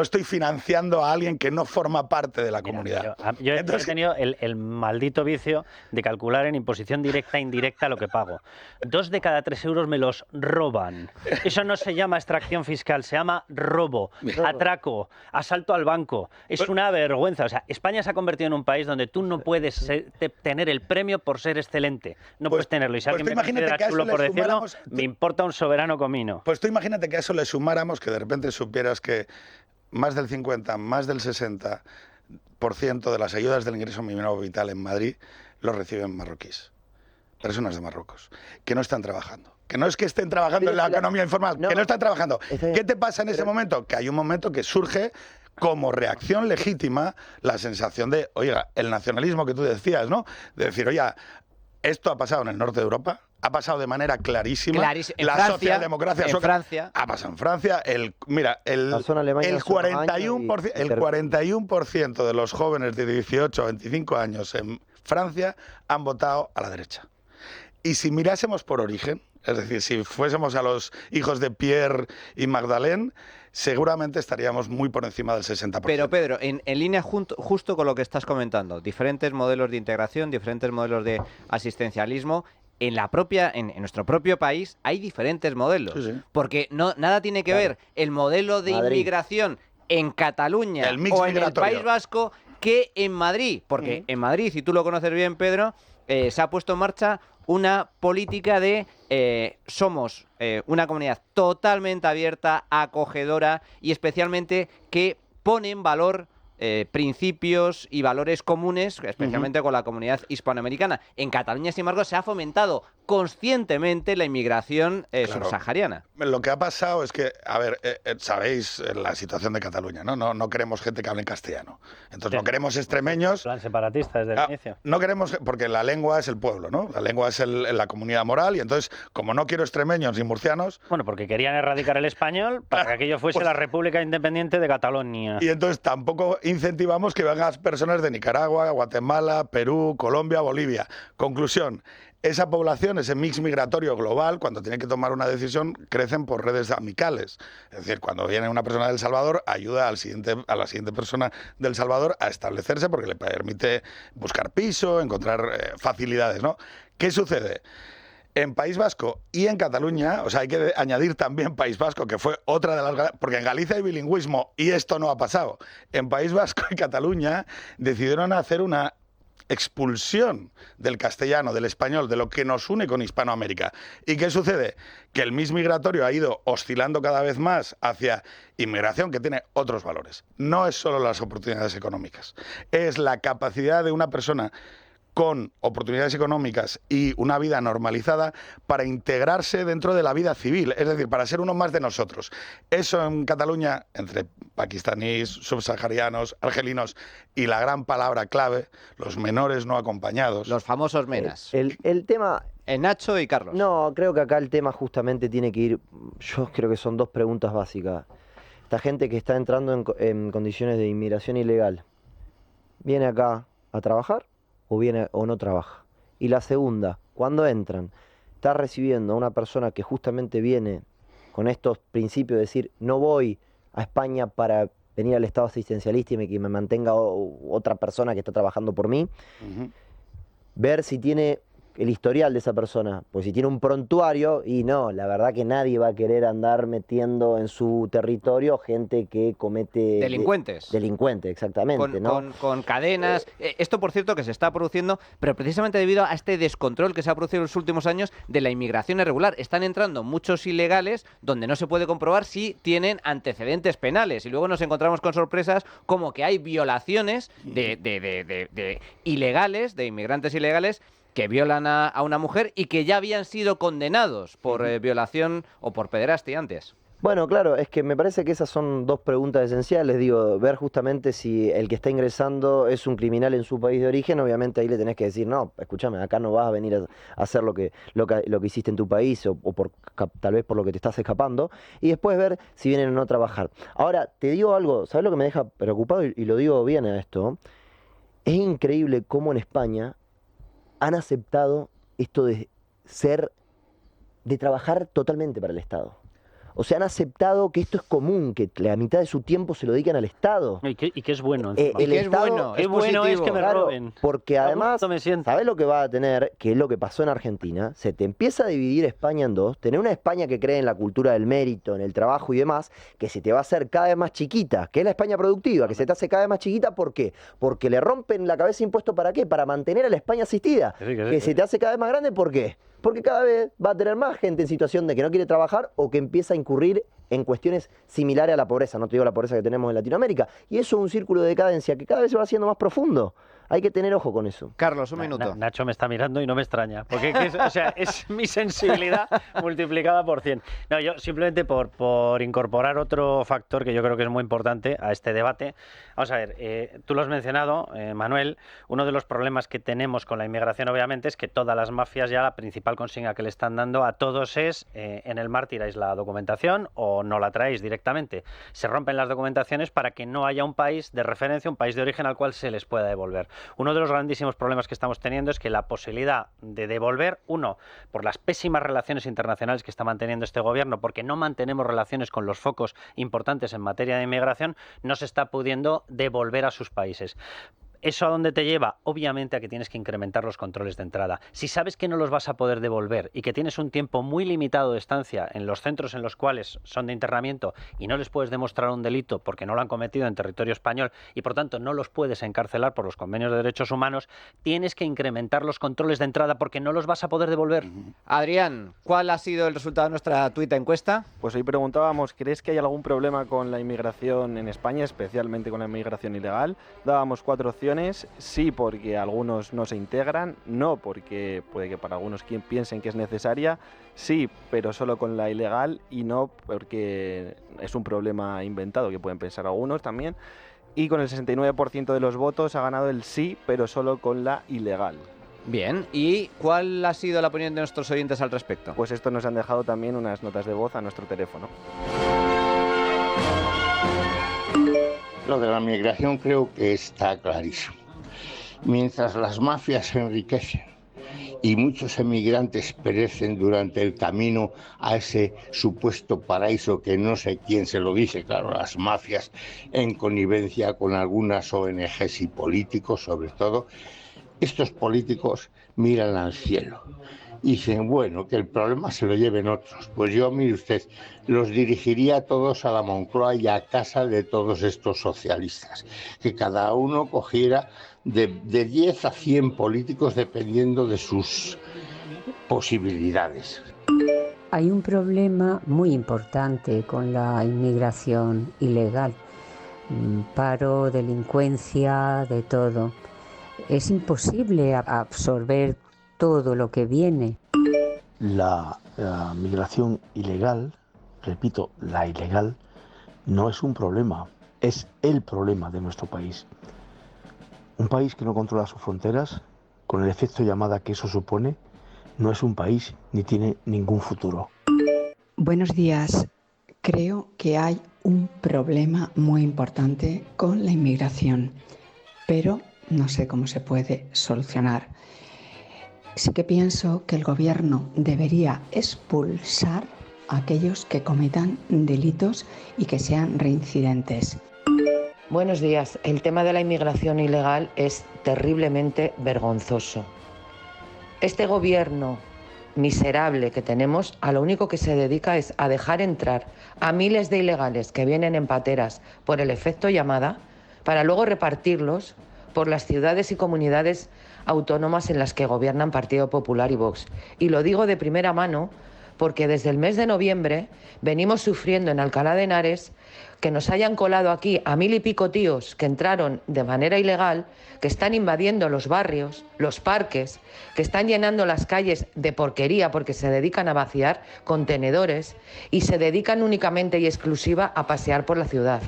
estoy financiando a alguien que no forma parte de la comunidad. Yo he tenido el maldito vicio de calcular en imposición directa e indirecta lo que pago. 2 de cada 3 euros me los roban. Eso no se llama extracción fiscal, se llama robo, atraco, asalto al banco. Es una vergüenza. O sea, España se ha convertido en un país donde tú no puedes tener el premio por ser excelente. No puedes tenerlo. Y si alguien me considera chulo por decirlo, me importa un soberano comino. Pues tú imagínate que a eso le sumáramos que de repente supieras que más del 50, más del 60% de las ayudas del ingreso mínimo vital en Madrid los reciben marroquíes. Personas de Marruecos, que no están trabajando. Que no es que estén trabajando en la economía informal, que no están trabajando. ¿Qué te pasa en ese momento? Que hay un momento que surge como reacción legítima la sensación de, oiga, el nacionalismo que tú decías, ¿no? De decir, oiga, esto ha pasado en el norte de Europa, ha pasado de manera clarísima. La socialdemocracia en Francia ha pasado en Francia. El 41% de los jóvenes de 18 a 25 años en Francia han votado a la derecha. Y si mirásemos por origen, es decir, si fuésemos a los hijos de Pierre y Magdalene, seguramente estaríamos muy por encima del 60%. Pero Pedro, en línea justo con lo que estás comentando, diferentes modelos de integración, diferentes modelos de asistencialismo, en nuestro propio país hay diferentes modelos, porque nada tiene que ver el modelo de inmigración en Cataluña o en el País Vasco que en Madrid, porque en Madrid, si tú lo conoces bien, Pedro, se ha puesto en marcha una política de somos una comunidad totalmente abierta, acogedora y especialmente que pone en valor principios y valores comunes, especialmente con la comunidad hispanoamericana. En Cataluña, sin embargo, se ha fomentado conscientemente la inmigración subsahariana. Lo que ha pasado es que, a ver, sabéis la situación de Cataluña, ¿no? No queremos gente que hable en castellano. Entonces no queremos extremeños. Plan separatista desde el inicio. No queremos, porque la lengua es el pueblo, ¿no? La lengua es la comunidad moral, y entonces, como no quiero extremeños ni murcianos... Bueno, porque querían erradicar el español para que aquello fuese la República Independiente de Cataluña. Y entonces tampoco incentivamos que vengan personas de Nicaragua, Guatemala, Perú, Colombia, Bolivia. Conclusión, esa población, ese mix migratorio global, cuando tiene que tomar una decisión, crecen por redes amicales. Es decir, cuando viene una persona del Salvador, ayuda a la siguiente persona del Salvador a establecerse porque le permite buscar piso, encontrar facilidades, ¿no? ¿Qué sucede? En País Vasco y en Cataluña, o sea, hay que añadir también País Vasco, que fue otra de las... Porque en Galicia hay bilingüismo y esto no ha pasado. En País Vasco y Cataluña decidieron hacer una expulsión del castellano, del español, de lo que nos une con Hispanoamérica. ¿Y qué sucede? Que el mix migratorio ha ido oscilando cada vez más hacia inmigración que tiene otros valores. No es solo las oportunidades económicas, es la capacidad de una persona con oportunidades económicas y una vida normalizada para integrarse dentro de la vida civil, es decir, para ser uno más de nosotros. Eso en Cataluña, entre pakistaníes, subsaharianos, argelinos y la gran palabra clave, los menores no acompañados. Los famosos menas. El tema... Nacho y Carlos. No, creo que acá el tema justamente tiene que ir... Yo creo que son dos preguntas básicas. Esta gente que está entrando en condiciones de inmigración ilegal, ¿viene acá a trabajar o viene o no trabaja? Y la segunda, cuando entran, está recibiendo a una persona que justamente viene con estos principios de decir, no voy a España para venir al Estado asistencialista y que me mantenga otra persona que está trabajando por mí, ver si tiene el historial de esa persona, pues si tiene un prontuario, y no, la verdad que nadie va a querer andar metiendo en su territorio gente que comete... Delincuentes. Delincuentes, exactamente, con cadenas. Esto, por cierto, que se está produciendo, pero precisamente debido a este descontrol que se ha producido en los últimos años de la inmigración irregular. Están entrando muchos ilegales donde no se puede comprobar si tienen antecedentes penales, y luego nos encontramos con sorpresas como que hay violaciones de ilegales, de inmigrantes ilegales, que violan a una mujer y que ya habían sido condenados por violación o por pederastia antes. Bueno, claro, es que me parece que esas son dos preguntas esenciales. Digo, ver justamente si el que está ingresando es un criminal en su país de origen. Obviamente ahí le tenés que decir, no, escúchame, acá no vas a venir a hacer lo que hiciste en tu país o tal vez por lo que te estás escapando. Y después ver si vienen o no a trabajar. Ahora, te digo algo, ¿sabes lo que me deja preocupado? Y lo digo bien a esto. Es increíble cómo en España han aceptado esto de trabajar totalmente para el Estado. O sea, han aceptado que esto es común, que la mitad de su tiempo se lo dedican al Estado. Y que es bueno. El Estado, qué bueno es que me roben. Porque además, ¿sabes lo que va a tener? Que es lo que pasó en Argentina. Se te empieza a dividir España en dos. Tener una España que cree en la cultura del mérito, en el trabajo y demás, que se te va a hacer cada vez más chiquita, que es la España productiva, que se te hace cada vez más chiquita. ¿Por qué? Porque le rompen la cabeza impuestos ¿para qué? Para mantener a la España asistida. Que se te hace cada vez más grande, ¿por qué? Porque cada vez va a tener más gente en situación de que no quiere trabajar o que empieza a incurrir en cuestiones similares a la pobreza, no te digo la pobreza que tenemos en Latinoamérica. Y eso es un círculo de decadencia que cada vez se va haciendo más profundo. Hay que tener ojo con eso. Carlos, un minuto. Nacho me está mirando y no me extraña, porque es mi sensibilidad multiplicada por 100. No, yo simplemente por incorporar otro factor que yo creo que es muy importante a este debate. Vamos a ver, tú lo has mencionado, Manuel, uno de los problemas que tenemos con la inmigración obviamente es que todas las mafias ya la principal consigna que le están dando a todos es en el mar tiráis la documentación o no la traéis directamente. Se rompen las documentaciones para que no haya un país de referencia, un país de origen al cual se les pueda devolver. Uno de los grandísimos problemas que estamos teniendo es que la posibilidad de devolver, uno, por las pésimas relaciones internacionales que está manteniendo este gobierno, porque no mantenemos relaciones con los focos importantes en materia de inmigración, no se está pudiendo devolver a sus países. ¿Eso a dónde te lleva? Obviamente a que tienes que incrementar los controles de entrada. Si sabes que no los vas a poder devolver y que tienes un tiempo muy limitado de estancia en los centros en los cuales son de internamiento y no les puedes demostrar un delito porque no lo han cometido en territorio español y por tanto no los puedes encarcelar por los convenios de derechos humanos, tienes que incrementar los controles de entrada porque no los vas a poder devolver. Adrián, ¿cuál ha sido el resultado de nuestra tuita encuesta? Pues hoy preguntábamos, ¿crees que hay algún problema con la inmigración en España, especialmente con la inmigración ilegal? Dábamos 4 opciones. Sí, porque algunos no se integran, no, porque puede que para algunos quien piensen que es necesaria, sí, pero solo con la ilegal, y no porque es un problema inventado, que pueden pensar algunos también, y con el 69% de los votos ha ganado el sí, pero solo con la ilegal. Bien, ¿y cuál ha sido la opinión de nuestros oyentes al respecto? Pues esto nos han dejado también unas notas de voz a nuestro teléfono. Lo de la migración creo que está clarísimo. Mientras las mafias se enriquecen y muchos emigrantes perecen durante el camino a ese supuesto paraíso que no sé quién se lo dice, claro, las mafias en connivencia con algunas ONGs y políticos sobre todo, estos políticos miran al cielo y dicen, bueno, que el problema se lo lleven otros. Pues yo, mire usted, los dirigiría todos a la Moncloa y a casa de todos estos socialistas, que cada uno cogiera de 10 a 100 políticos dependiendo de sus posibilidades. Hay un problema muy importante con la inmigración ilegal, paro, delincuencia, de todo. Es imposible absorber todo lo que viene. La migración ilegal, repito, la ilegal, no es un problema, es el problema de nuestro país. Un país que no controla sus fronteras, con el efecto llamada que eso supone, no es un país ni tiene ningún futuro. Buenos días. Creo que hay un problema muy importante con la inmigración, pero no sé cómo se puede solucionar. Sí que pienso que el gobierno debería expulsar a aquellos que cometan delitos y que sean reincidentes. Buenos días. El tema de la inmigración ilegal es terriblemente vergonzoso. Este gobierno miserable que tenemos, a lo único que se dedica es a dejar entrar a miles de ilegales que vienen en pateras por el efecto llamada, para luego repartirlos por las ciudades y comunidades autónomas en las que gobiernan Partido Popular y Vox. Y lo digo de primera mano porque desde el mes de noviembre venimos sufriendo en Alcalá de Henares que nos hayan colado aquí a 1000 y pico tíos que entraron de manera ilegal, que están invadiendo los barrios, los parques, que están llenando las calles de porquería porque se dedican a vaciar contenedores y se dedican únicamente y exclusiva a pasear por la ciudad.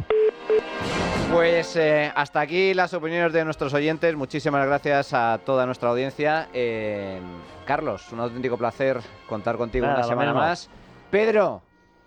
Pues hasta aquí las opiniones de nuestros oyentes. Muchísimas gracias a toda nuestra audiencia. Carlos, un auténtico placer contar contigo una semana más. Pedro,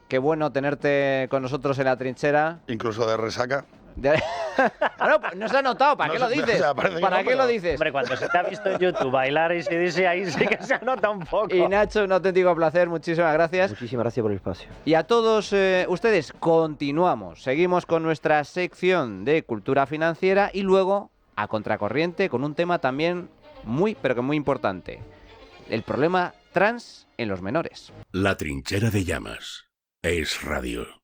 qué bueno tenerte con nosotros en la trinchera. Incluso de resaca. No, pues no se ha notado, ¿para qué lo dices? ¿Para qué lo dices? Hombre, cuando se te ha visto en YouTube bailar y se dice ahí sí que se nota un poco. Y Nacho, un auténtico placer, muchísimas gracias. Muchísimas gracias por el espacio. Y a todos ustedes, continuamos. Seguimos con nuestra sección de cultura financiera y luego a contracorriente con un tema también muy, pero que muy importante. El problema trans en los menores. La trinchera de llamas. Es Radio.